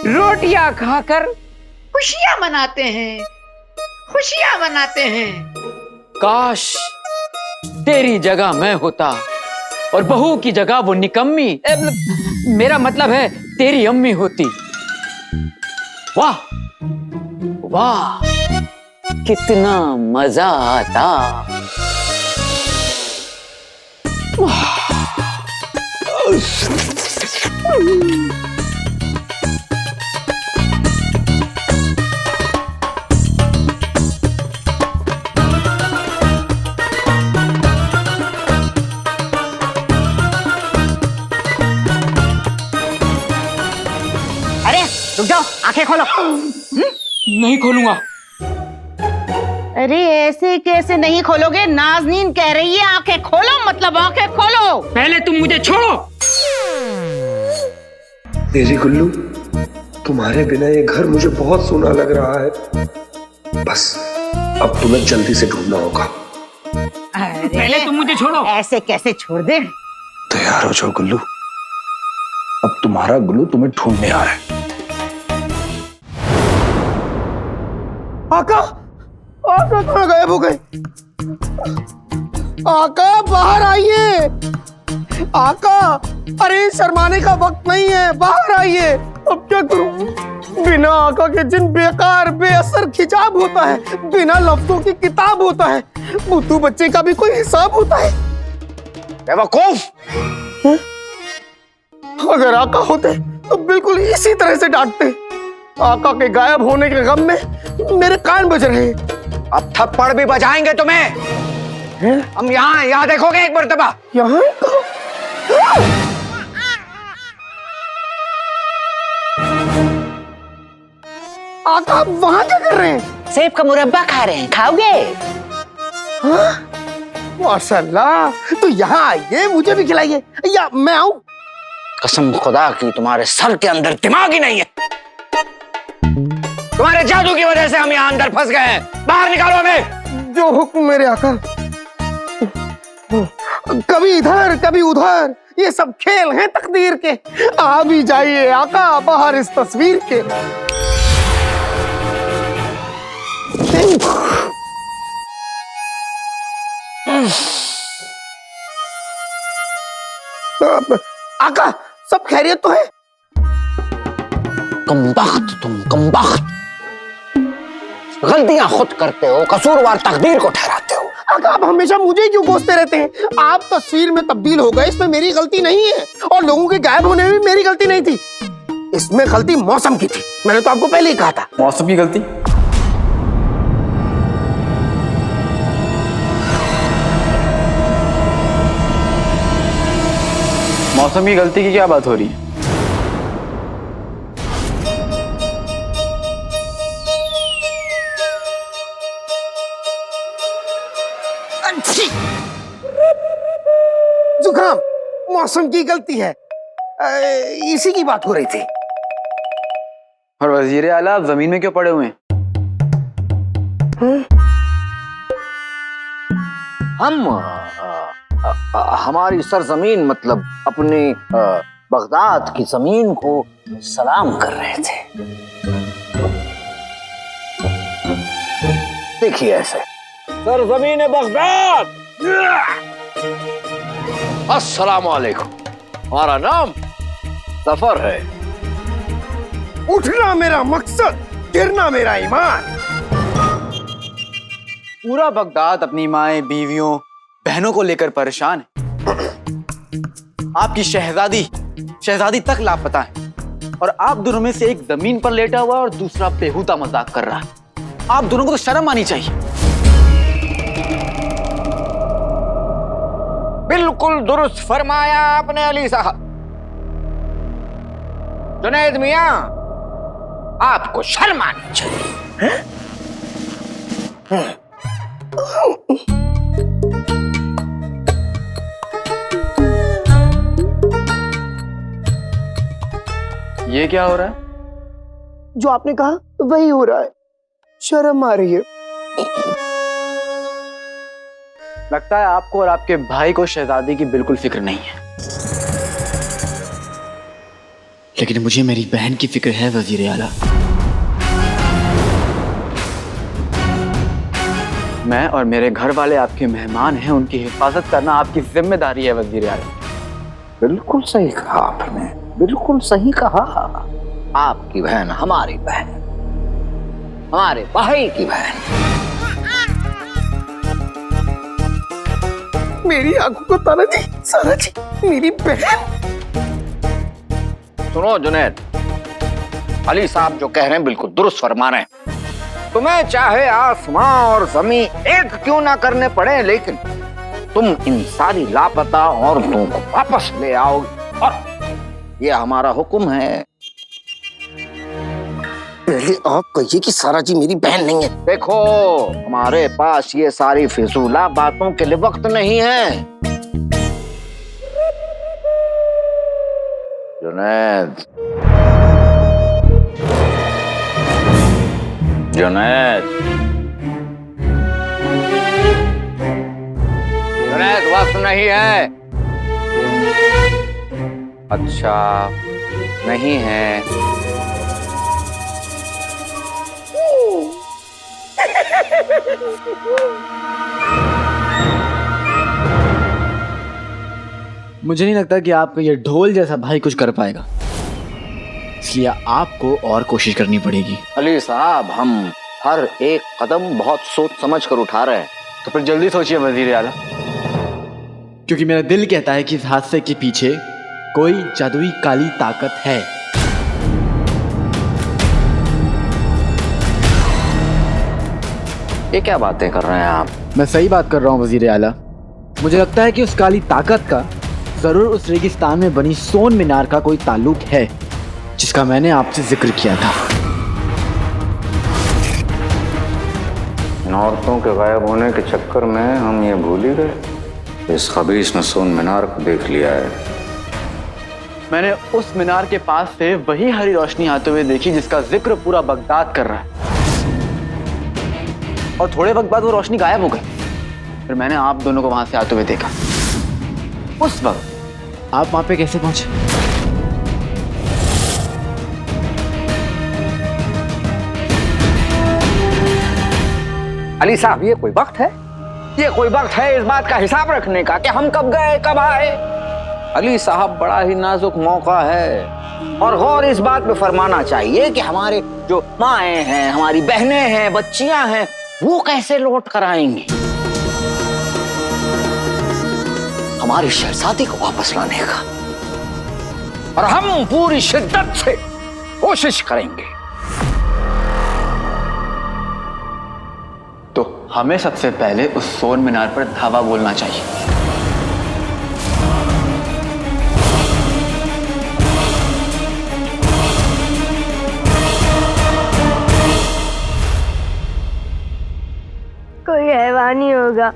रोटियां खाकर खुशियां मनाते हैं, खुशियां मनाते हैं। काश तेरी जगह मैं होता और बहू की जगह वो निकम्मी, मेरा मतलब है तेरी अम्मी होती। वाह वाह, कितना मजा आता। आंखें खोलो। नहीं खोलूंगा। अरे ऐसे कैसे नहीं खोलोगे? नाज़नीन कह रही है आंखें खोलो, मतलब आंखें खोलो। पहले तुम मुझे छोड़ो। तेरी गुल्लू, तुम्हारे बिना ये घर मुझे बहुत सूना लग रहा है। बस अब तुम्हें जल्दी से ढूंढना होगा। पहले तुम मुझे छोड़ो। ऐसे कैसे छोड़ दे? तैयार हो जाओ गुल्लू, अब तुम्हारा गुल्लू तुम्हें ढूंढने आ रहा है। आका, आका कहाँ गायब हो गए? आका बाहर आइए। आका, अरे शर्माने का वक्त नहीं है, बाहर आइए। अब क्या करूं? बिना आका के जिन बेकार बेअसर खिंचाव होता है, बिना लफ्जों की किताब होता है। बुद्धू बच्चे का भी कोई हिसाब होता है। बेवकूफ! अगर आका होते तो बिल्कुल इसी तरह से डांटते। आका के गायब होने के गम में मेरे कान बज रहे हैं। अब थप्पड़ भी बजाएंगे तुम्हें। हम यहाँ देखोगे एक मर्तबा। यहाँ आका, आप वहां क्या कर रहे हैं? सेब का मुरब्बा खा रहे हैं, खाओगे? माशाल्लाह, तो यहाँ आइए, मुझे भी खिलाइए। या मैं आऊं? कसम खुदा की तुम्हारे सर के अंदर दिमाग ही नहीं है। तुम्हारे जादू की वजह से हम यहाँ अंदर फंस गए हैं। बाहर निकालो हमें। जो हुक्म मेरे आका। कभी इधर कभी उधर, ये सब खेल हैं तकदीर के। आ भी जाइए आका बाहर इस तस्वीर के। आका, सब खैरियत तो है? कमबख्त, तुम कमबख्त। गलतियां खुद करते हो, कसूरवार तकदीर को ठहराते हो। आका, आप हमेशा मुझे क्यों कोसते रहते हैं? आप तस्वीर में तब्दील हो गए, इसमें मेरी गलती नहीं है। और लोगों के गायब होने में भी मेरी गलती नहीं थी। इसमें गलती मौसम की थी। मैंने तो आपको पहले ही कहा था। मौसम की गलती? मौसम की गलती की क्या बात हो रही है? जुकाम, मौसम की गलती है। इसी की बात हो रही थी। और वजीर आला, आप जमीन में क्यों पड़े हुए हैं? हम हमारी सरजमीन, मतलब अपनी बगदाद की जमीन को सलाम कर रहे थे। देखिए ऐसे। सरजमीन बगदाद, अस्सलाम वालेकुम। हमारा नाम सफर है। उठना मेरा मकसद, गिरना मेरा ईमान। पूरा बगदाद अपनी माएं, बीवियों, बहनों को लेकर परेशान है। आपकी शहजादी तक लापता है। और आप दोनों में से एक जमीन पर लेटा हुआ और दूसरा बेहुदा मजाक कर रहा है। आप दोनों को तो शर्म आनी चाहिए। बिल्कुल दुरुस्त फरमाया आपने अली साहब। जुनैद मियां, आपको शर्म आनी चाहिए। ये क्या हो रहा है? जो आपने कहा वही हो रहा है। शर्म आ रही है। लगता है आपको और आपके भाई को शहजादी की बिल्कुल फिक्र नहीं है। लेकिन मुझे मेरी बहन की फिक्र है वजीर आला। मैं और मेरे घर वाले आपके मेहमान हैं, उनकी हिफाजत करना आपकी जिम्मेदारी है वजीर आला। बिल्कुल सही कहा आपने, बिल्कुल सही कहा। आपकी बहन हमारी बहन, हमारे भाई की बहन। मेरी आंखों को तारा जी, सारा जी, मेरी बहन। सुनो जुनैद, अली साहब जो कह रहे हैं बिल्कुल दुरुस्त फरमा रहे हैं। तुम्हें चाहे आसमां और जमीन एक क्यों ना करने पड़े, लेकिन तुम इन सारी लापता औरतों को वापस ले आओगे, और ये हमारा हुक्म है। पहले आप कहिए कि सारा जी मेरी बहन नहीं है। देखो, हमारे पास ये सारी फिजूला बातों के लिए वक्त नहीं है। जुनैद, जुनैद, जुनैद, वक्त नहीं है। अच्छा, नहीं है। मुझे नहीं लगता कि आपका ये ढोल जैसा भाई कुछ कर पाएगा, इसलिए आपको और कोशिश करनी पड़ेगी। अली साहब, हम हर एक कदम बहुत सोच समझ कर उठा रहे हैं। तो फिर जल्दी सोचिए वजीर आला, क्योंकि मेरा दिल कहता है कि इस हादसे के पीछे कोई जादुई काली ताकत है। ये क्या बातें कर रहे हैं आप? मैं सही बात कर रहा हूँ वजीर आला। मुझे लगता है कि उस काली ताकत का जरूर उस रेगिस्तान में बनी सोन मीनार का कोई ताल्लुक है, जिसका मैंने आपसे जिक्र किया था। इन औरतों के गायब होने के चक्कर में हम ये भूल ही गए। इस खबीस ने सोन मीनार को देख लिया है। मैंने उस मीनार के पास से वही हरी रोशनी आते हुए देखी जिसका जिक्र पूरा बगदाद कर रहा है, और थोड़े वक्त बाद वो रोशनी गायब हो गई। फिर मैंने आप दोनों को वहां से आते हुए देखा। उस वक्त आप वहां पे कैसे पहुंचे? अली साहब, ये कोई वक्त है? ये कोई वक्त है इस बात का हिसाब रखने का कि हम कब गए कब आए? अली साहब, बड़ा ही नाजुक मौका है, और गौर इस बात पे फरमाना चाहिए कि हमारे जो माएँ हैं, हमारी बहनें हैं, बच्चियां हैं, वो कैसे लौट कर आएंगी। हमारी शहजादी को वापस लाने का, और हम पूरी शिद्दत से कोशिश करेंगे। तो हमें सबसे पहले उस सोन मीनार पर धावा बोलना चाहिए। कोई हैवान ही होगा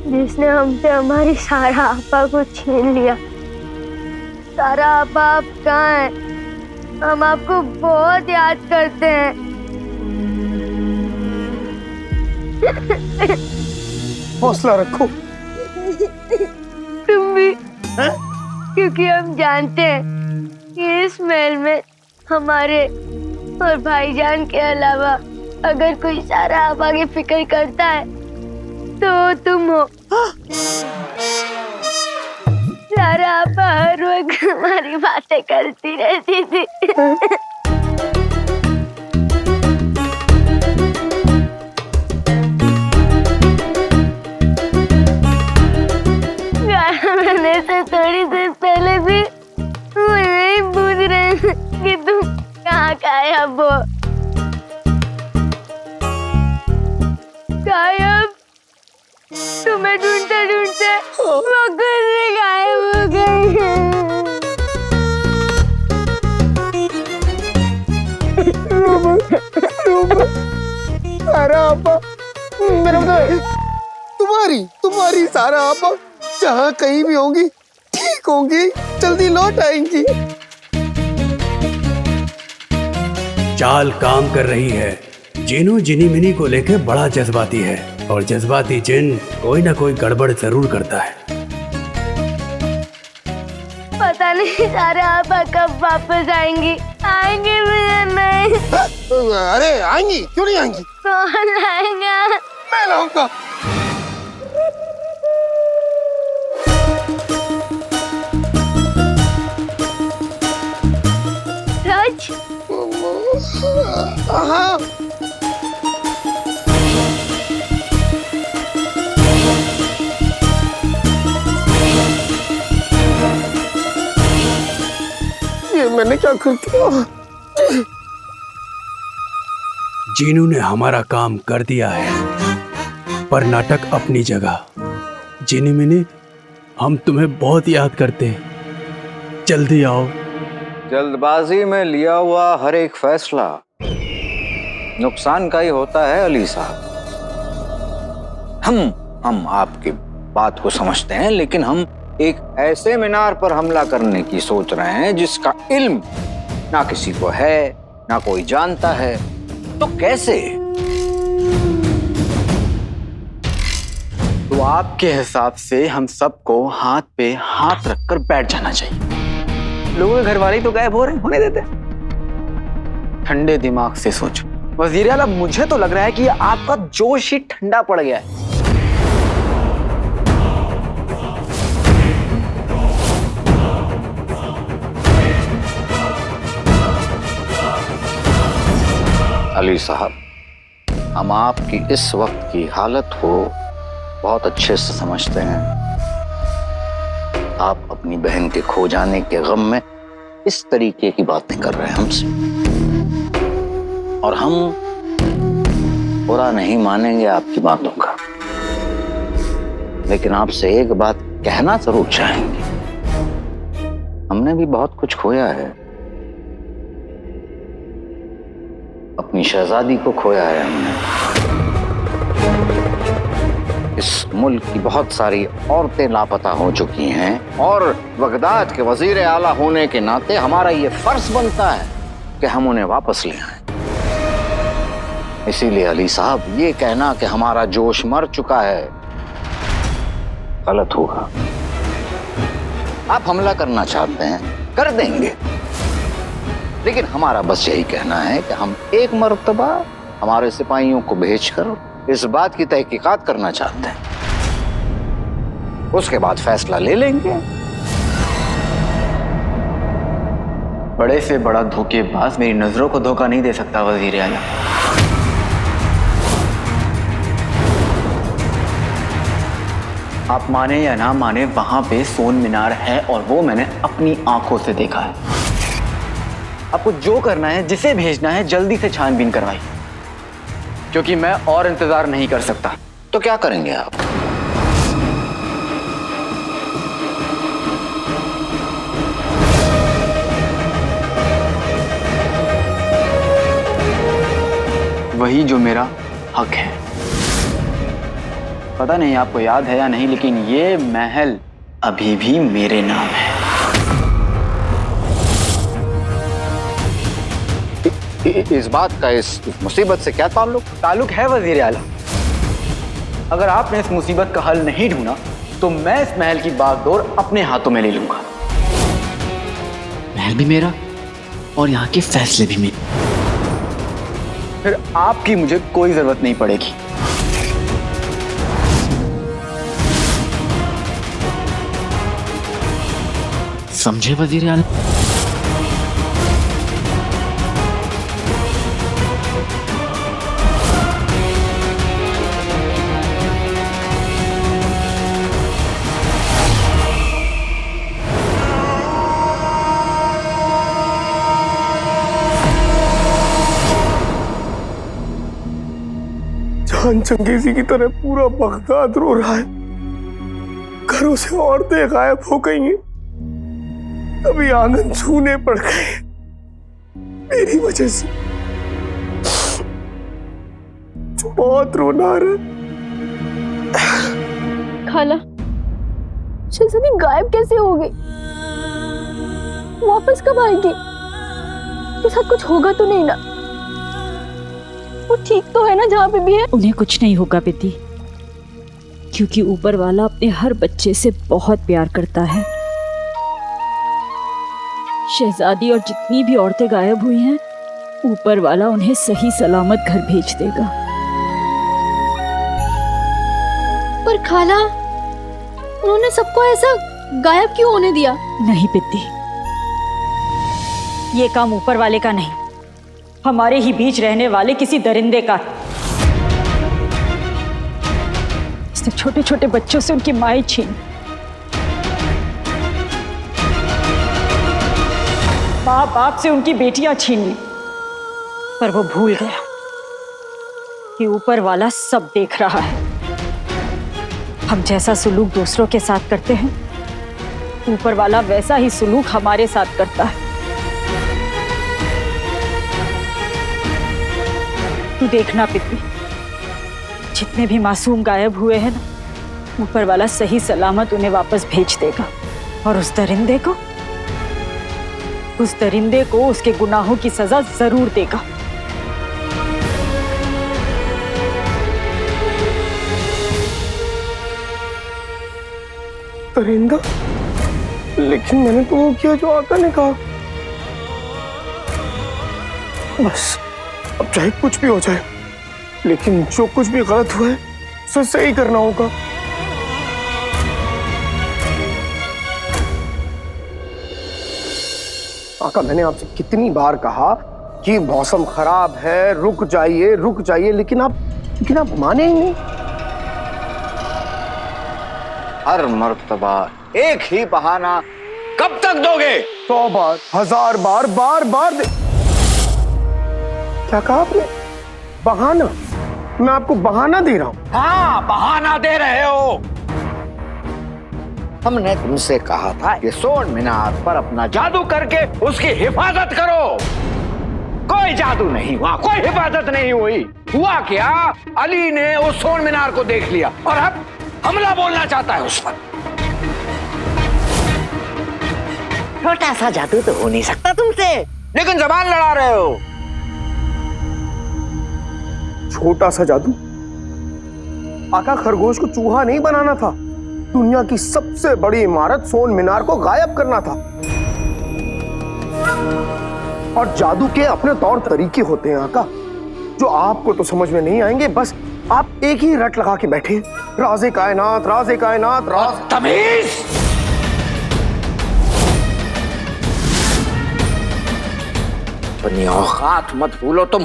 जिसने हमसे हमारी सारा आपा को छीन लिया। सारा आपा, आप कहाँ हैं? हम आपको बहुत याद करते हैं। हौसला रखो। तुम भी, क्योंकि हम जानते हैं कि इस महल में हमारे और भाईजान के अलावा अगर कोई सारा आपा की फिक्र करता है तो तुम हो। सारा आपा हर वक्त हमारी बातें करती रहती थी। गाने से थोड़ी देर पहले भी वो यही पूछ रहे थे कि तुम कहाँ गायब हो। गायब? तुम्हें ढूंढते ढूंढते वो खुद से गायब हो गई। सारा आपा, मेरा मतलब तुम्हारी सारा आपा जहाँ कहीं भी होंगी ठीक होंगी, जल्दी लौट आएंगी। चाल काम कर रही है। जिनो जिनी मिनी को लेकर बड़ा जज्बाती है, और जज्बाती जिन कोई ना कोई गड़बड़ जरूर करता है। पता नहीं सारा आपा कब वापस आएंगी। आएंगी मुझे नहीं। अरे आएंगी, क्यों नहीं आएंगी? कौन लाएगा? मैं लाऊंगा। राज? हाँ। ये मैंने क्या कर दिया? जीनू ने हमारा काम कर दिया है, पर नाटक अपनी जगह। जिनी मिनी, हम तुम्हें बहुत याद करते हैं। जल्दी आओ। जल्दबाजी में लिया हुआ हर एक फैसला नुकसान का ही होता है अली साहब। हम आपकी बात को समझते हैं, लेकिन हम एक ऐसे मीनार पर हमला करने की सोच रहे हैं जिसका इल्म ना किसी को है, ना कोई जानता है। तो कैसे? तो आपके हिसाब से हम सबको हाथ पे हाथ रखकर बैठ जाना चाहिए। लोगों के घर वाले तो गायब हो रहे हैं, होने देते। ठंडे दिमाग से सोचो वजीर आला, मुझे तो लग रहा है कि आपका जोश ही ठंडा पड़ गया है। अली साहब, हम आपकी इस वक्त की हालत को बहुत अच्छे से समझते हैं। आप अपनी बहन के खो जाने के गम में इस तरीके की बातें कर रहे हैं हमसे, और हम बुरा नहीं मानेंगे आपकी बातों का, लेकिन आपसे एक बात कहना जरूर चाहेंगे। हमने भी बहुत कुछ खोया है, अपनी शहजादी को खोया है हमने। इस मुल्क की बहुत सारी औरतें लापता हो चुकी हैं, और बगदाद के वजीर आला होने के नाते हमारा ये फर्ज बनता है कि हम उन्हें वापस ले आएं। इसीलिए अली साहब, ये कहना कि हमारा जोश मर चुका है गलत होगा। आप हमला करना चाहते हैं, कर देंगे, लेकिन हमारा बस यही कहना है कि हम एक मर्तबा हमारे सिपाहियों को भेजकर इस बात की तहकीकात करना चाहते हैं, उसके बाद फैसला ले लेंगे। बड़े से बड़ा धोखेबाज मेरी नजरों को धोखा नहीं दे सकता वजीर आला। आप माने या ना माने, वहां पे सोन मीनार है, और वो मैंने अपनी आंखों से देखा है। आपको जो करना है, जिसे भेजना है, जल्दी से छानबीन करवाइए, क्योंकि मैं और इंतजार नहीं कर सकता। तो क्या करेंगे आप? वही जो मेरा हक है। पता नहीं आपको याद है या नहीं, लेकिन ये महल अभी भी मेरे नाम है। इस बात का इस मुसीबत से क्या ताल्लुक है वजीर आला? अगर आपने इस मुसीबत का हल नहीं ढूंढा तो मैं इस महल की बागडोर अपने हाथों में ले लूंगा। महल भी मेरा और यहाँ के फैसले भी मेरे। फिर आपकी मुझे कोई जरूरत नहीं पड़ेगी। समझे वजीर आला? जान चंगेजी की तरह पूरा बगदाद रो रहा है। घरों से औरतें गायब हो गई हैं, अभी आंगन छूने पड़ गए मेरी वजह से। बहुत रोना आ रहा है। खाला, शहजादी गायब कैसे हो गई? वापस कब आएगी? उसके साथ कुछ होगा तो नहीं ना? वो ठीक तो है ना जहाँ पे भी है? उन्हें कुछ नहीं होगा बेटी, क्योंकि ऊपर वाला अपने हर बच्चे से बहुत प्यार करता है। शहजादी और जितनी भी औरतें गायब हुई हैं, ऊपर वाला उन्हें सही सलामत घर भेज देगा। पर खाला, उन्होंने सबको ऐसा गायब क्यों होने दिया? नहीं बेटी, ये काम ऊपर वाले का नहीं, हमारे ही बीच रहने वाले किसी दरिंदे का। इसने छोटे छोटे बच्चों से उनकी माएं छीन, माँ बाप से उनकी बेटियां छीन ली, पर वो भूल गया कि ऊपर वाला सब देख रहा है। हम जैसा सुलूक दूसरों के साथ करते हैं, ऊपर वाला वैसा ही सुलूक हमारे साथ करता है। तू देखना पिपली, जितने भी मासूम गायब हुए हैं ना, ऊपर वाला सही सलामत उन्हें वापस भेज देगा। और उस दरिंदे को उसके गुनाहों की सजा जरूर देगा। दरिंदा? लेकिन मैंने तो वो किया जो आका ने कहा। बस अब चाहे कुछ भी हो जाए, लेकिन जो कुछ भी गलत हुआ है उसे सही करना होगा। आका, मैंने आपसे कितनी बार कहा कि मौसम खराब है, रुक जाइए, लेकिन आप माने ही नहीं। हर मर्तबा एक ही बहाना कब तक दोगे? 100 बार, 1000 बार, बार दे। क्या कहा आपने? बहाना? मैं आपको बहाना दे रहा हूं? हाँ, बहाना दे रहे हो। हमने तुमसे कहा था कि सोन मीनार पर अपना जादू करके उसकी हिफाजत करो। कोई जादू नहीं हुआ, कोई हिफाजत नहीं हुई। हुआ क्या, अली ने उस सोन मीनार को देख लिया और अब हमला बोलना चाहता है उस पर। छोटा सा जादू तो हो नहीं सकता तुमसे, लेकिन जबान लड़ा रहे हो। छोटा सा जादू? आका, खरगोश को चूहा नहीं बनाना था, दुनिया की सबसे बड़ी इमारत सोन मीनार को गायब करना था। और जादू के अपने तौर तरीके होते हैं आका, जो आपको तो समझ में नहीं आएंगे। बस आप एक ही रट लगा के बैठे, राज़े कायनात, राज़े कायनात, तमीज! अपनी औकात मत भूलो तुम,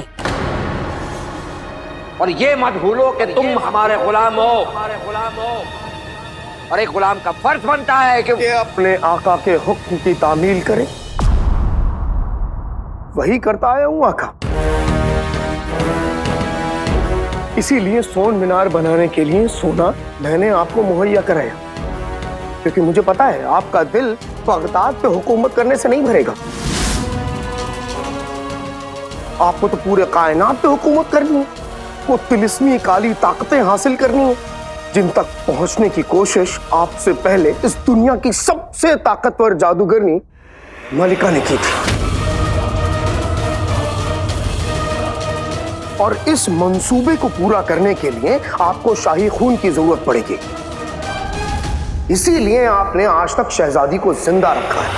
और ये मत भूलो कि तुम हमारे गुलाम हो। और एक गुलाम का फर्ज बनता है कि अपने आका के हुक्म की तामील करे। वही करता आया हूं आका। इसीलिए सोन मीनार बनाने के लिए सोना मैंने आपको मुहैया कराया, क्योंकि मुझे पता है आपका दिल बगदाद पे हुकूमत करने से नहीं भरेगा। आपको तो पूरे कायनात पे हुकूमत करनी है, वो तिलिस्मी काली ताकतें हासिल करनी है जिन तक पहुंचने की कोशिश आपसे पहले इस दुनिया की सबसे ताकतवर जादूगरनी मलिका ने की थी। और इस मंसूबे को पूरा करने के लिए आपको शाही खून की जरूरत पड़ेगी। इसीलिए आपने आज तक शहजादी को जिंदा रखा है।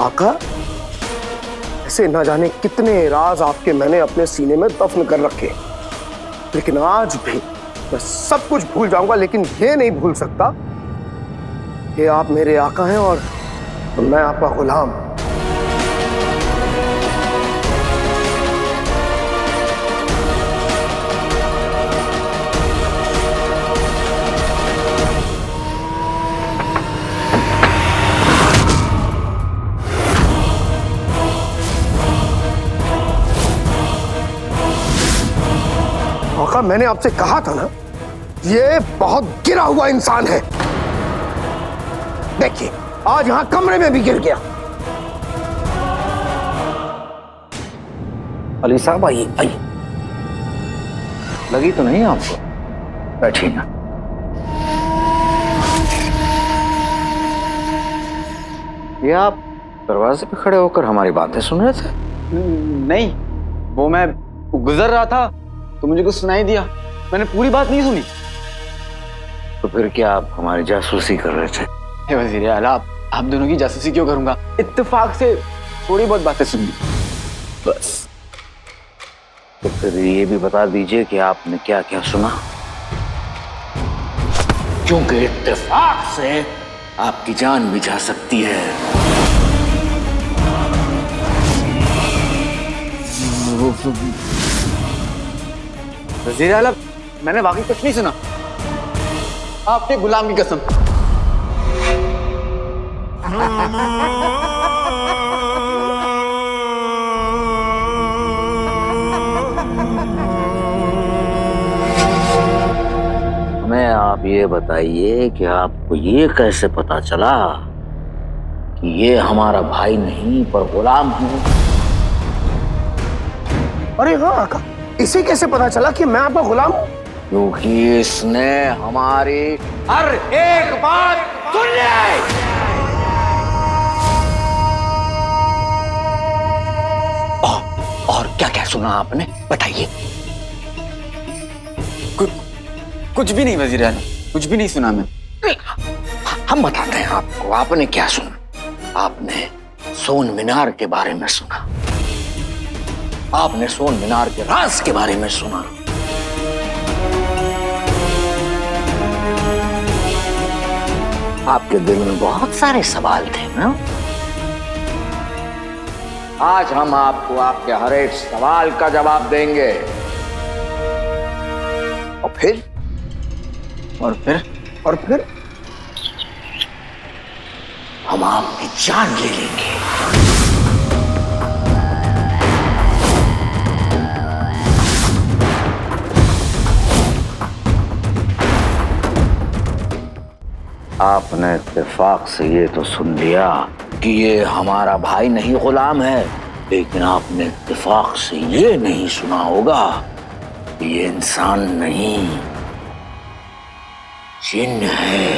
आका, ऐसे ना जाने कितने राज आपके मैंने अपने सीने में दफन कर रखे, लेकिन आज भी मैं सब कुछ भूल जाऊंगा, लेकिन ये नहीं भूल सकता कि आप मेरे आका हैं और मैं आपका गुलाम। आका, मैंने आपसे कहा था ना, ये बहुत गिरा हुआ इंसान है। देखिए, आज यहां कमरे में भी गिर गया। अली साहब आइए, आइए। लगी तो नहीं आपको? बैठिए ना। ये आप दरवाजे पे खड़े होकर हमारी बातें सुन रहे थे? नहीं, वो मैं गुजर रहा था तो मुझे कुछ सुनाई दिया, मैंने पूरी बात नहीं सुनी। तो फिर क्या आप हमारी जासूसी कर रहे थे? हे वज़ीर आला, आप दोनों की जासूसी क्यों करूंगा? इत्तेफाक से थोड़ी बहुत बातें सुन ली बस। तो फिर ये भी बता दीजिए कि आपने क्या क्या सुना, क्योंकि इत्तेफाक से आपकी जान भी जा सकती है। वज़ीर आला, मैंने वाकई कुछ नहीं सुना, आपके गुलाम की कसम। हमें आप ये ये बताइए कि आपको ये कैसे पता चला कि ये हमारा भाई नहीं पर गुलाम है? अरे हाँ आका, इसे कैसे पता चला कि मैं आपका गुलाम हूँ? क्योंकि इसने हमारी हर एक बात सुन ली। और क्या क्या सुना आपने, बताइए। कुछ भी नहीं वजीर आला, कुछ भी नहीं सुना मैं। हम बताते हैं आपको, आपने क्या सुना। आपने सोन मीनार के बारे में सुना, आपने सोन मीनार के राज के बारे में सुना। आपके दिल में बहुत सारे सवाल थे ना। आज हम आपको आपके हर एक सवाल का जवाब देंगे। और फिर हम आपकी जान ले लेंगे। आपने इत्तेफाक से ये तो सुन लिया कि ये हमारा भाई नहीं गुलाम है, लेकिन आपने इत्तेफाक से ये नहीं सुना होगा कि ये इंसान नहीं जिन है।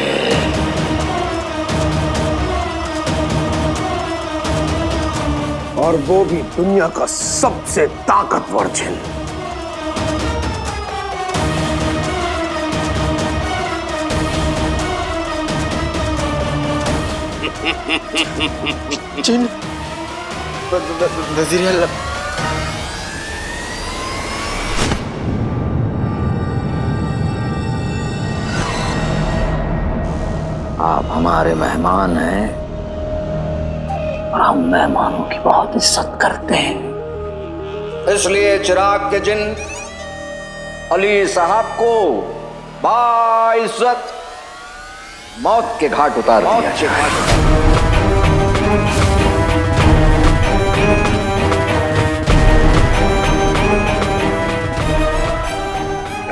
और वो भी दुनिया का सबसे ताकतवर जिन। जिन वजीर आला, आप हमारे मेहमान हैं और हम मेहमानों की बहुत इज्जत करते हैं। इसलिए चिराग के जिन अली साहब को बाइज्जत मौत के घाट उतार दिया।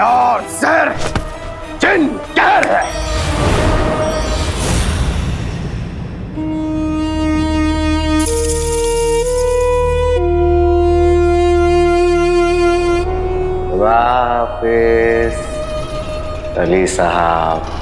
और सर जिन कहर है। वापिस अली साहब।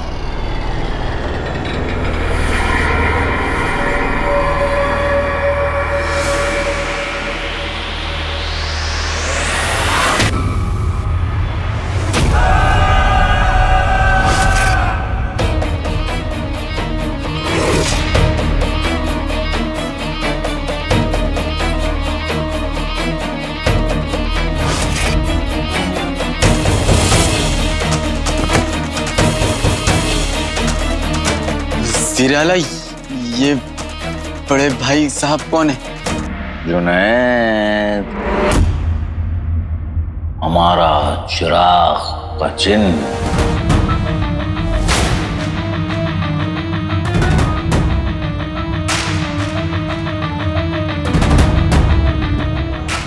वजीर आला, ये बड़े भाई साहब कौन है? जुनैद, हमारा चिराग का जिन।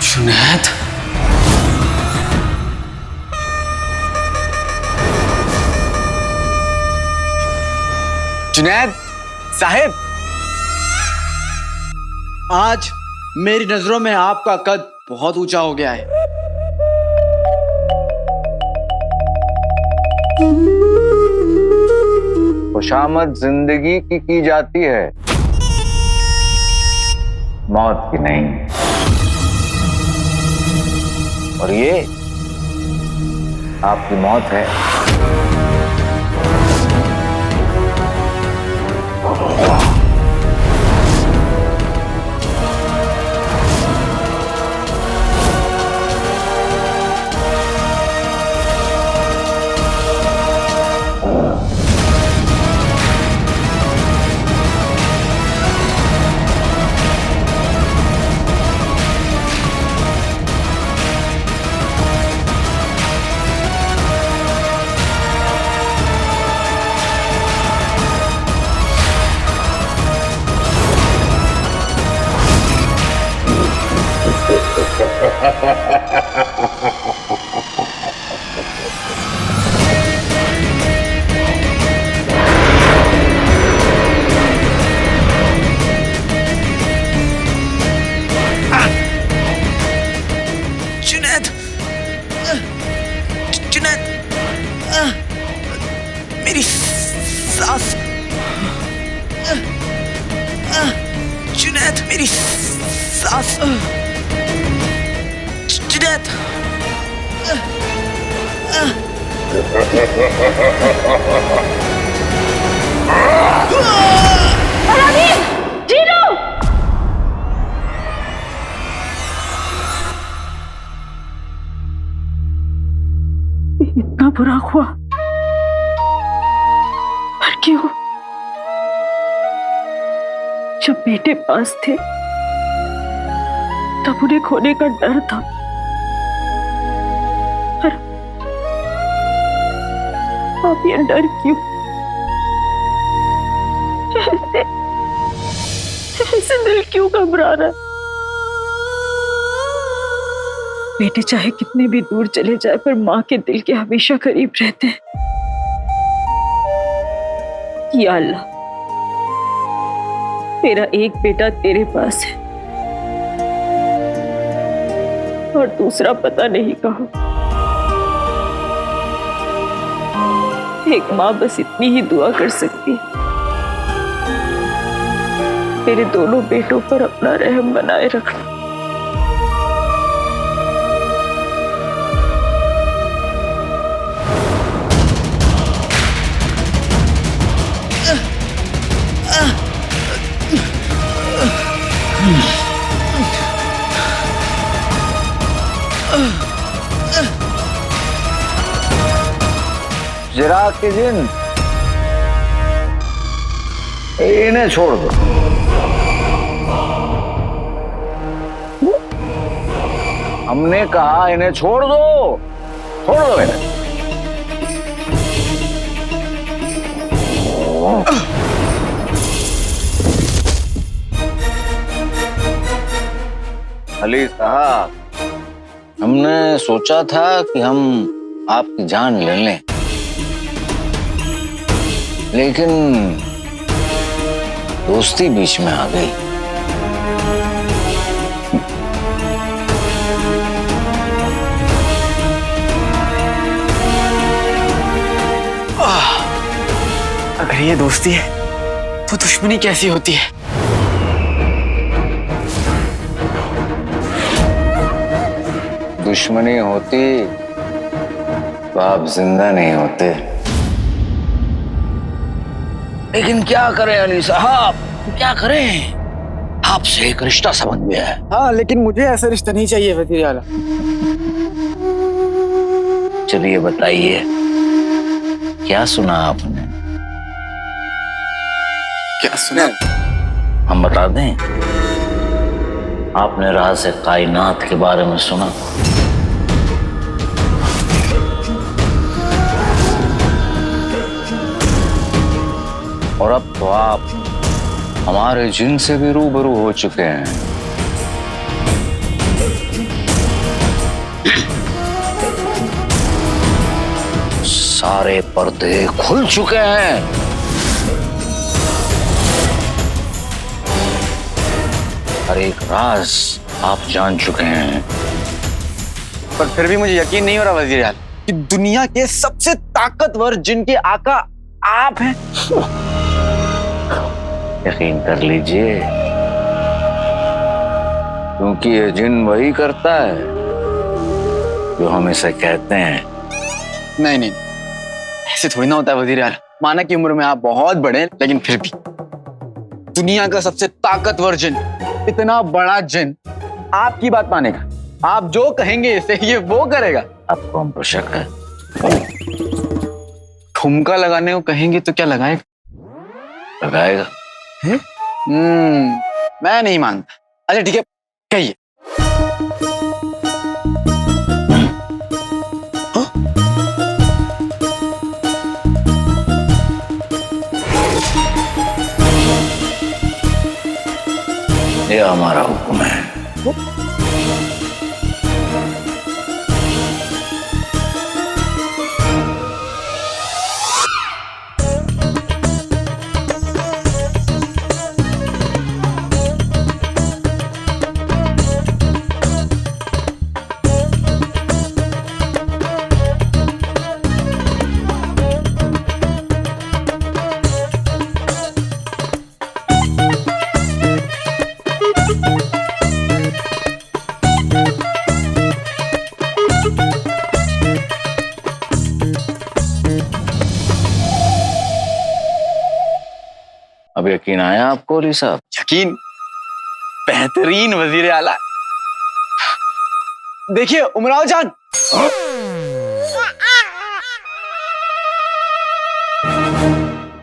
जुनैद, जुनैद साहिब, आज मेरी नजरों में आपका कद बहुत ऊंचा हो गया है। खुशामद जिंदगी की जाती है, मौत की नहीं। और ये आपकी मौत है। जुनैद मेरी सांस। जुनैद जीनू! इतना बुरा हुआ पर क्यों? जब बेटे पास थे तब उन्हें खोने का डर था, पर अब ये डर क्यों? ऐसे दिल क्यों घबरा रहा है? बेटे चाहे कितने भी दूर चले जाए पर माँ के दिल के हमेशा करीब रहते हैं। या अल्लाह, मेरा एक बेटा तेरे पास है और दूसरा पता नहीं कहाँ। एक माँ बस इतनी ही दुआ कर सकती है, मेरे दोनों बेटों पर अपना रहम बनाए रखना। चिराग के जिन, इन्हें छोड़ दो। हमने कहा इन्हें छोड़ दो, छोड़ दो इन्हें। अली साहब, हमने सोचा था कि हम आपकी जान ले लें, लेकिन दोस्ती बीच में आ गई। अगर ये दोस्ती है तो दुश्मनी कैसी होती है? दुश्मनी होती तो आप जिंदा नहीं होते। लेकिन क्या करें अली साहब, क्या करें? आपसे एक रिश्ता सा बन गया है। हाँ, लेकिन मुझे ऐसा रिश्ता नहीं चाहिए वजीर आला। चलिए बताइए, क्या सुना आपने? क्या सुना? हम बता दें, आपने राज़ कायनात के बारे में सुना? और अब तो आप हमारे जिन से भी रूबरू हो चुके हैं। सारे पर्दे खुल चुके हैं। हर एक राज आप जान चुके हैं। पर फिर भी मुझे यकीन नहीं हो रहा वजीर आला कि दुनिया के सबसे ताकतवर जिन के आका आप हैं। यकीन कर लीजिए, क्योंकि ये जिन वही करता है जो हम इसे कहते हैं। नहीं नहीं, ऐसे थोड़ी ना होता है वजीर आला। माना कि उम्र में आप बहुत बड़े हैं, लेकिन फिर भी दुनिया का सबसे ताकतवर जिन, इतना बड़ा जिन आपकी बात मानेगा। आप जो कहेंगे इसे ये वो करेगा। आपको हम पर शक है? ठुमका लगाने को कहेंगे तो क्या लगाएगा? लगाएगा। मैं नहीं मानता। अच्छा ठीक है, कहिए। ये हमारा हुक्म है। अब यकीन आया आपको अली साहब? यकीन? बेहतरीन वजीर आला। देखिए उमराव जान,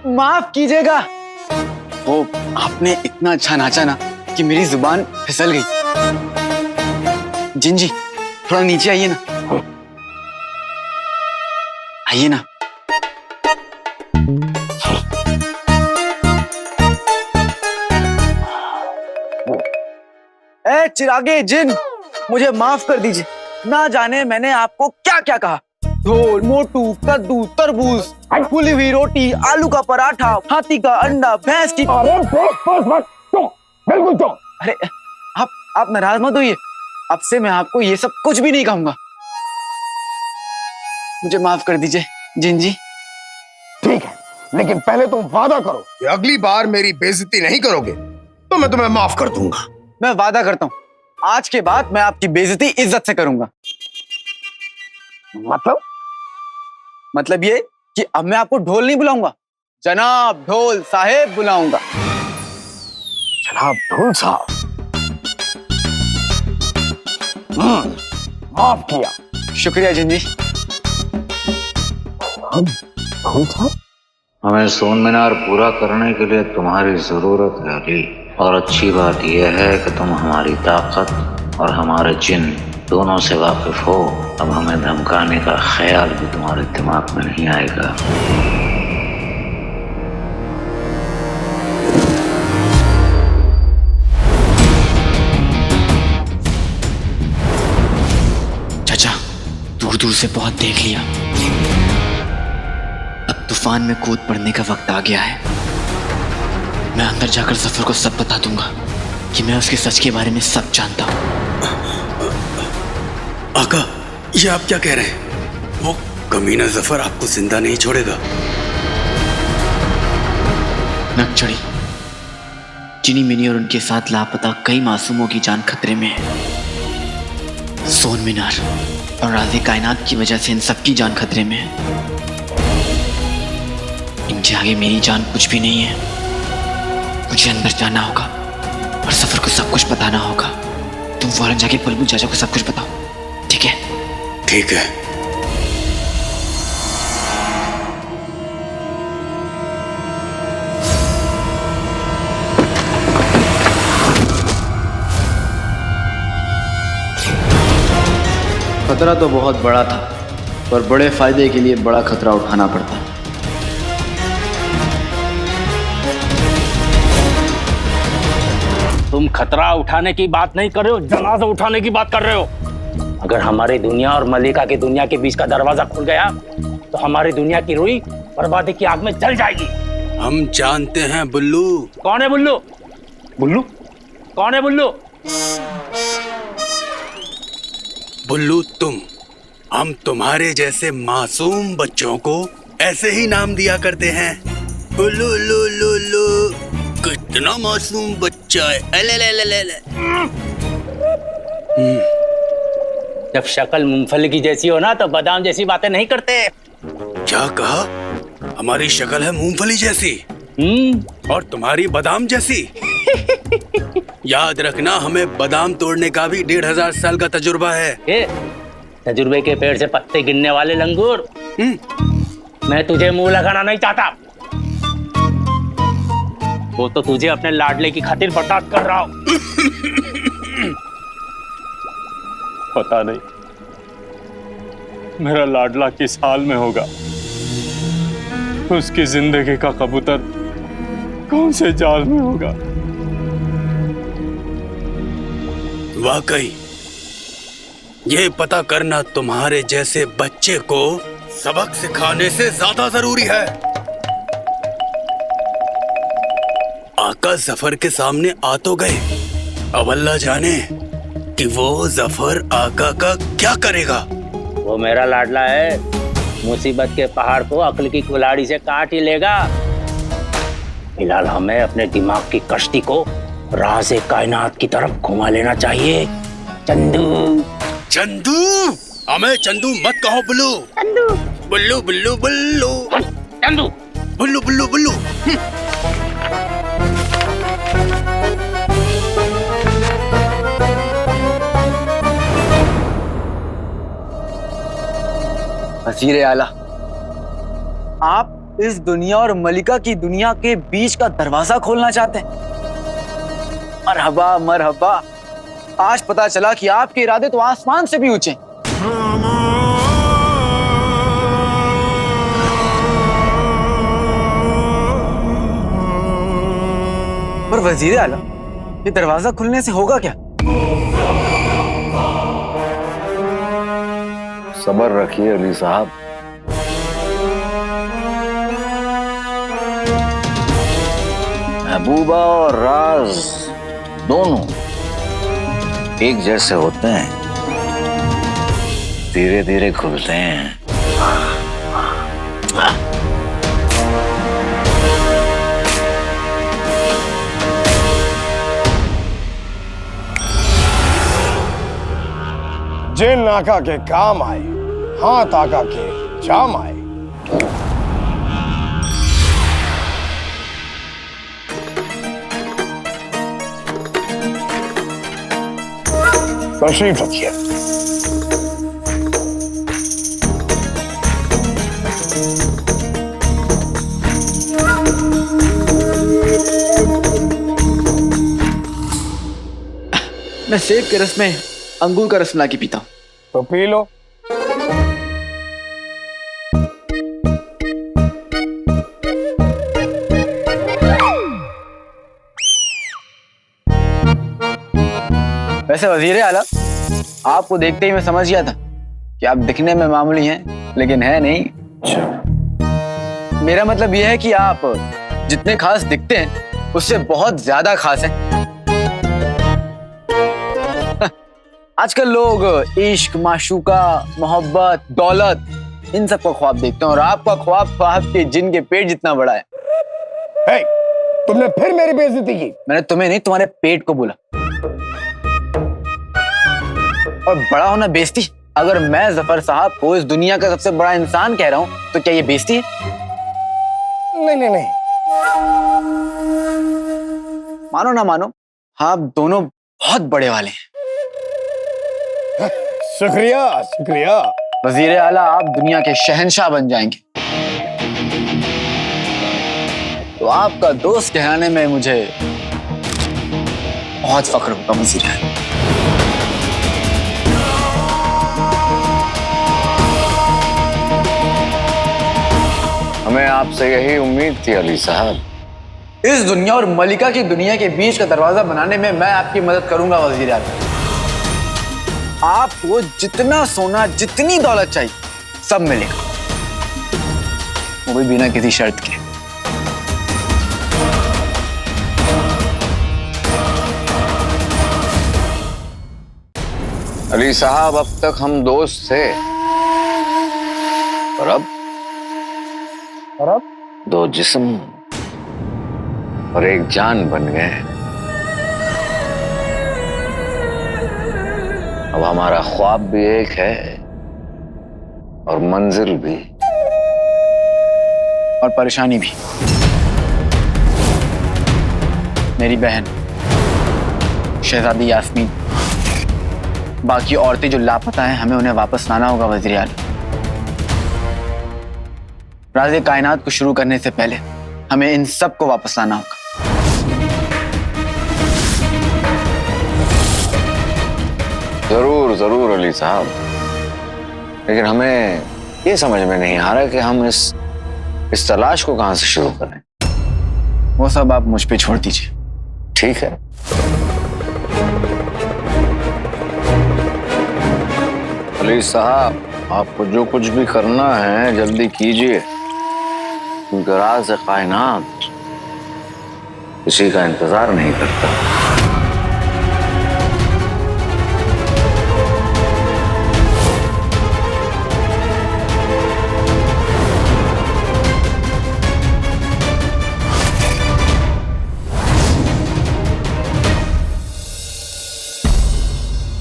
माफ कीजिएगा, वो आपने इतना अच्छा नाचा ना कि मेरी जुबान फिसल गई। जिन जी थोड़ा नीचे आइए ना, आइए ना। ए चिरागे जिन, मुझे माफ कर दीजिए, ना जाने मैंने आपको क्या क्या कहा। ढोल, मोटू, कद्दू, तरबूज, फूली हुई रोटी, आलू का पराठा, हाथी का अंडा, भैंस की। बिल्कुल तो। अरे आप नाराज मत होइए, अब से मैं आपको ये सब कुछ भी नहीं कहूंगा। मुझे माफ कर दीजिए जिन जी। ठीक है, लेकिन पहले तुम वादा करो कि अगली बार मेरी बेइज्जती नहीं करोगे तो मैं तुम्हें माफ कर दूंगा। मैं वादा करता हूँ, आज के बाद मैं आपकी बेइज्जती इज्जत से करूंगा। मतलब ये कि अब मैं आपको ढोल नहीं बुलाऊंगा, जनाब ढोल साहेब बुलाऊंगा। जनाब ढोल साहब, माफ किया। शुक्रिया जिन जी। ढोल साहब, हमें सोन मीनार पूरा करने के लिए तुम्हारी जरूरत है अली, और अच्छी बात यह है कि तुम हमारी ताकत और हमारे जिन दोनों से वाकिफ हो। अब हमें धमकाने का ख्याल भी तुम्हारे दिमाग में नहीं आएगा। चाचा, दूर दूर से बहुत देख लिया, अब तूफान में कूद पड़ने का वक्त आ गया है। मैं अंदर जाकर जफर को सब बता दूंगा कि मैं उसके सच के बारे में सब जानता हूँ। आका, ये आप क्या कह रहे हैं? वो कमीना जफर आपको जिंदा नहीं छोड़ेगा। नक चढ़ी, चिनी मिनी और उनके साथ लापता कई मासूमों की जान खतरे में है। सोन मीनार और राज़े कायनात की वजह से इन सबकी जान खतरे में है। इनके आगे मेरी जान कुछ भी नहीं है। मुझे अंदर जाना होगा और सफर को सब कुछ बताना होगा। तुम फौरन जाके बुलबुल चाचा को सब कुछ बताओ, ठीक है? ठीक है। खतरा तो बहुत बड़ा था, पर बड़े फायदे के लिए बड़ा खतरा उठाना पड़ता। तुम खतरा उठाने की बात नहीं कर रहे हो, जनाजा उठाने की बात कर रहे हो। अगर हमारी दुनिया और मलिका की दुनिया के बीच का दरवाजा खुल गया तो हमारी दुनिया की रूही बर्बादी की आग में जल जाएगी। हम जानते हैं बुल्लू। कौन है बुल्लू? बुल्लू कौन है? बुल्लू बुल्लू तुम। हम तुम्हारे जैसे मासूम बच्चों को ऐसे ही नाम दिया करते हैं, बुल्लू लू लू लू। कितना मासूम बच्चा है। ले ले ले ले ले। जब शक्ल मूंगफली की जैसी हो ना तो बादाम जैसी बातें नहीं करते। क्या कहा? हमारी शक्ल है मूंगफली जैसी और तुम्हारी बादाम जैसी। याद रखना, हमें बादाम तोड़ने का भी 1500 साल का तजुर्बा है। तजुर्बे के पेड़ से पत्ते गिनने वाले लंगूर, मैं तुझे मुंह लगाना नहीं चाहता। वो तो तुझे अपने लाडले की खातिर बर्बाद कर रहा हूं। पता नहीं मेरा लाडला किस हाल में होगा, उसकी जिंदगी का कबूतर कौन से जाल में होगा। वाकई ये पता करना तुम्हारे जैसे बच्चे को सबक सिखाने से ज्यादा जरूरी है। आका जफर के सामने आ तो गए, अब अल्लाह जाने कि वो जफर आका का क्या करेगा। वो मेरा लाडला है, मुसीबत के पहाड़ को अक्ल की कुल्हाड़ी से काट ही लेगा। फिलहाल हमें अपने दिमाग की कश्ती को राज़े कायनात की तरफ घुमा लेना चाहिए। चंदू चंदू, हमें चंदू मत कहो बुल्लू। चंदू बुल्लू बुल्लू बुल्लू चंदू बुल्लू बुल्लू बुल्लू। वजीर आला, आप इस दुनिया और मलिका की दुनिया के बीच का दरवाजा खोलना चाहते हैं? मरहबा मरहबा, आज पता चला कि आपके इरादे तो आसमान से भी ऊंचे हैं। पर वजीर आला, ये दरवाजा खुलने से होगा क्या? सब्र रखिए अली साहब। महबूबा और राज दोनों एक जैसे होते हैं, धीरे धीरे खुलते हैं। जे नाका के काम आए, हाथ आका के जाम आए। तशरीफ रखिए। मैं सेब के रस में अंगूर का रस मिला के पीता हूं। तो पी लो। वैसे वजीर आला, आपको देखते ही मैं समझ गया था कि आप दिखने में मामूली हैं, लेकिन है नहीं। मेरा मतलब यह है कि आप जितने खास दिखते हैं उससे बहुत ज्यादा खास हैं। आजकल लोग इश्क, माशूका, मोहब्बत, दौलत, इन सब का ख्वाब देखते हैं, और आपका ख्वाब तो आपके जिन के पेट जितना बड़ा है। हे, तुमने फिर मेरी बेइज्जती की। मैंने तुम्हें नहीं, तुम्हारे पेट को बोला। और बड़ा होना बेइज्जती? अगर मैं जफर साहब को इस दुनिया का सबसे बड़ा इंसान कह रहा हूं तो क्या ये बेइज्जती है? नहीं नहीं नहीं, मानो ना मानो, आप दोनों बहुत बड़े वाले हैं। शुक्रिया शुक्रिया। वजीर आला, आप दुनिया के शहंशाह बन जाएंगे। तो आपका दोस्त कहलाने में मुझे बहुत फख्र होगा वजीर आला। हमें आपसे यही उम्मीद थी अली साहब। इस दुनिया और मलिका की दुनिया के बीच का दरवाजा बनाने में मैं आपकी मदद करूंगा वजीर आला। आपको जितना सोना, जितनी दौलत चाहिए, सब मिलेगा, वो भी बिना किसी शर्त के। अली साहब, अब तक हम दोस्त थे, और अब दो जिस्म और एक जान बन गए। अब हमारा ख्वाब भी एक है और मंजिल भी, और परेशानी भी। मेरी बहन शहजादी यास्मीन, बाकी औरतें जो लापता हैं, हमें उन्हें वापस लाना होगा वज़ीर आला। राज़े कायनात को शुरू करने से पहले हमें इन सब को वापस लाना होगा। जरूर जरूर अली साहब, लेकिन हमें ये समझ में नहीं आ रहा कि हम इस तलाश को कहां से शुरू करें। वो सब आप मुझ पे छोड़ दीजिए। ठीक है। अली साहब, आपको जो कुछ भी करना है जल्दी कीजिए, क्योंकि राज़े कायनात किसी का इंतजार नहीं करता।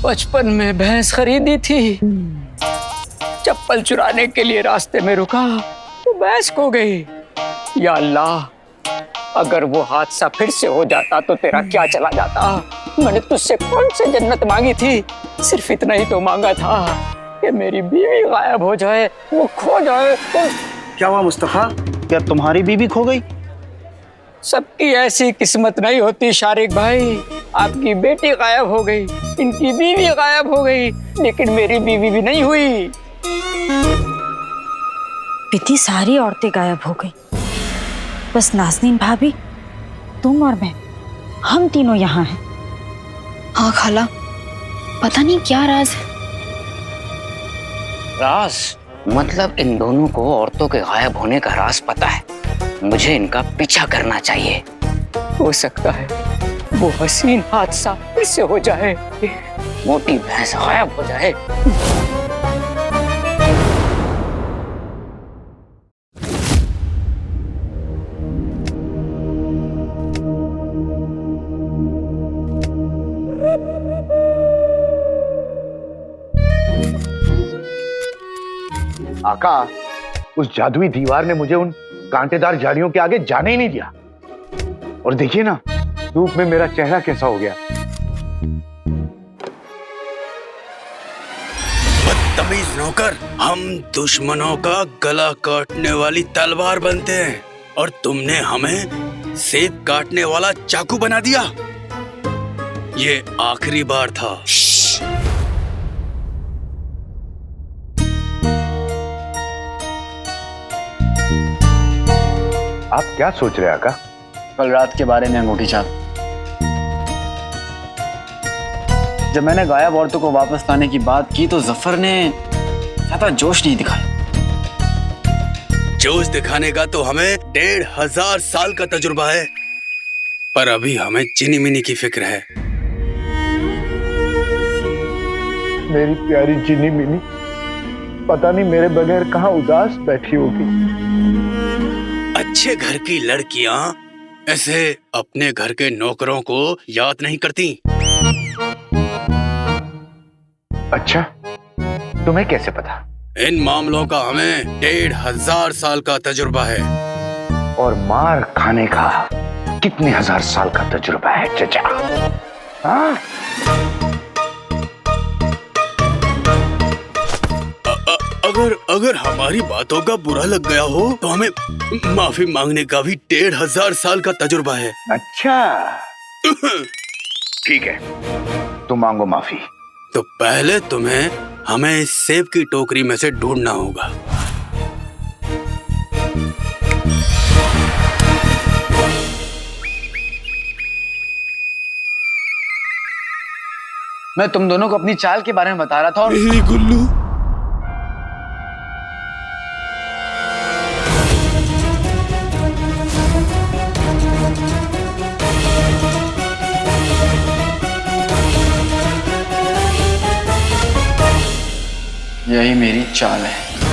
बचपन में भैंस खरीदी थी, चप्पल चुराने के लिए रास्ते में रुका तो भैंस खो गई। या अल्लाह, अगर वो हादसा फिर से हो जाता तो तेरा क्या चला जाता। मैंने तुझसे कौन सी जन्नत मांगी थी, सिर्फ इतना ही तो मांगा था कि मेरी बीवी गायब हो जाए, वो खो जाए। तो क्या हुआ मुस्तफा, क्या तुम्हारी बीवी खो गई? सबकी ऐसी किस्मत नहीं होती शारिक भाई। आपकी बेटी गायब हो गई, इनकी बीवी गायब हो गई, लेकिन मेरी बीवी भी नहीं हुई। इतनी सारी औरतें गायब हो गई, बस नाज़नीन भाभी, तुम और मैं, हम तीनों यहाँ हैं। हाँ खाला, पता नहीं क्या राज है। राज मतलब इन दोनों को औरतों के गायब होने का राज पता है। मुझे इनका पीछा करना चाहिए। हो सकता है वो हसीन हादसा फिर से हो जाए, मोटी भैंस गायब हो जाए। आका, उस जादुई दीवार ने मुझे उन कांटेदार झाड़ियों के आगे जाने ही नहीं दिया। और देखिए ना, धूप में मेरा चेहरा कैसा हो गया। बदतमीज नौकर, हम दुश्मनों का गला काटने वाली तलवार बनते हैं और तुमने हमें सेब काटने वाला चाकू बना दिया। ये आखिरी बार था। आप क्या सोच रहे हैं आका? कल रात के बारे में अंगूठी छाप। जब मैंने गायब औरतों को वापस लाने की बात की तो जफर ने ज्यादा जोश नहीं दिखाया। जोश दिखाने का तो हमें 1500 साल का तजुर्बा है, पर अभी हमें चिनी मिनी की फिक्र है। मेरी प्यारी चिनी मिनी पता नहीं मेरे बगैर कहाँ उदास बैठी होगी। अच्छे घर की लड़कियां ऐसे अपने घर के नौकरों को याद नहीं करती। अच्छा, तुम्हें कैसे पता? इन मामलों का हमें 1500 साल का तजुर्बा है। और मार खाने का कितने हजार साल का तजुर्बा है चचा? हाँ? अगर हमारी बातों का बुरा लग गया हो तो हमें माफी मांगने का भी 1500 साल का तजुर्बा है। अच्छा ठीक है, तुम मांगो माफी। तो पहले तुम्हें हमें इस सेब की टोकरी में से ढूंढना होगा। मैं तुम दोनों को अपनी चाल के बारे में बता रहा था और गुल्लू, यही मेरी चाल है।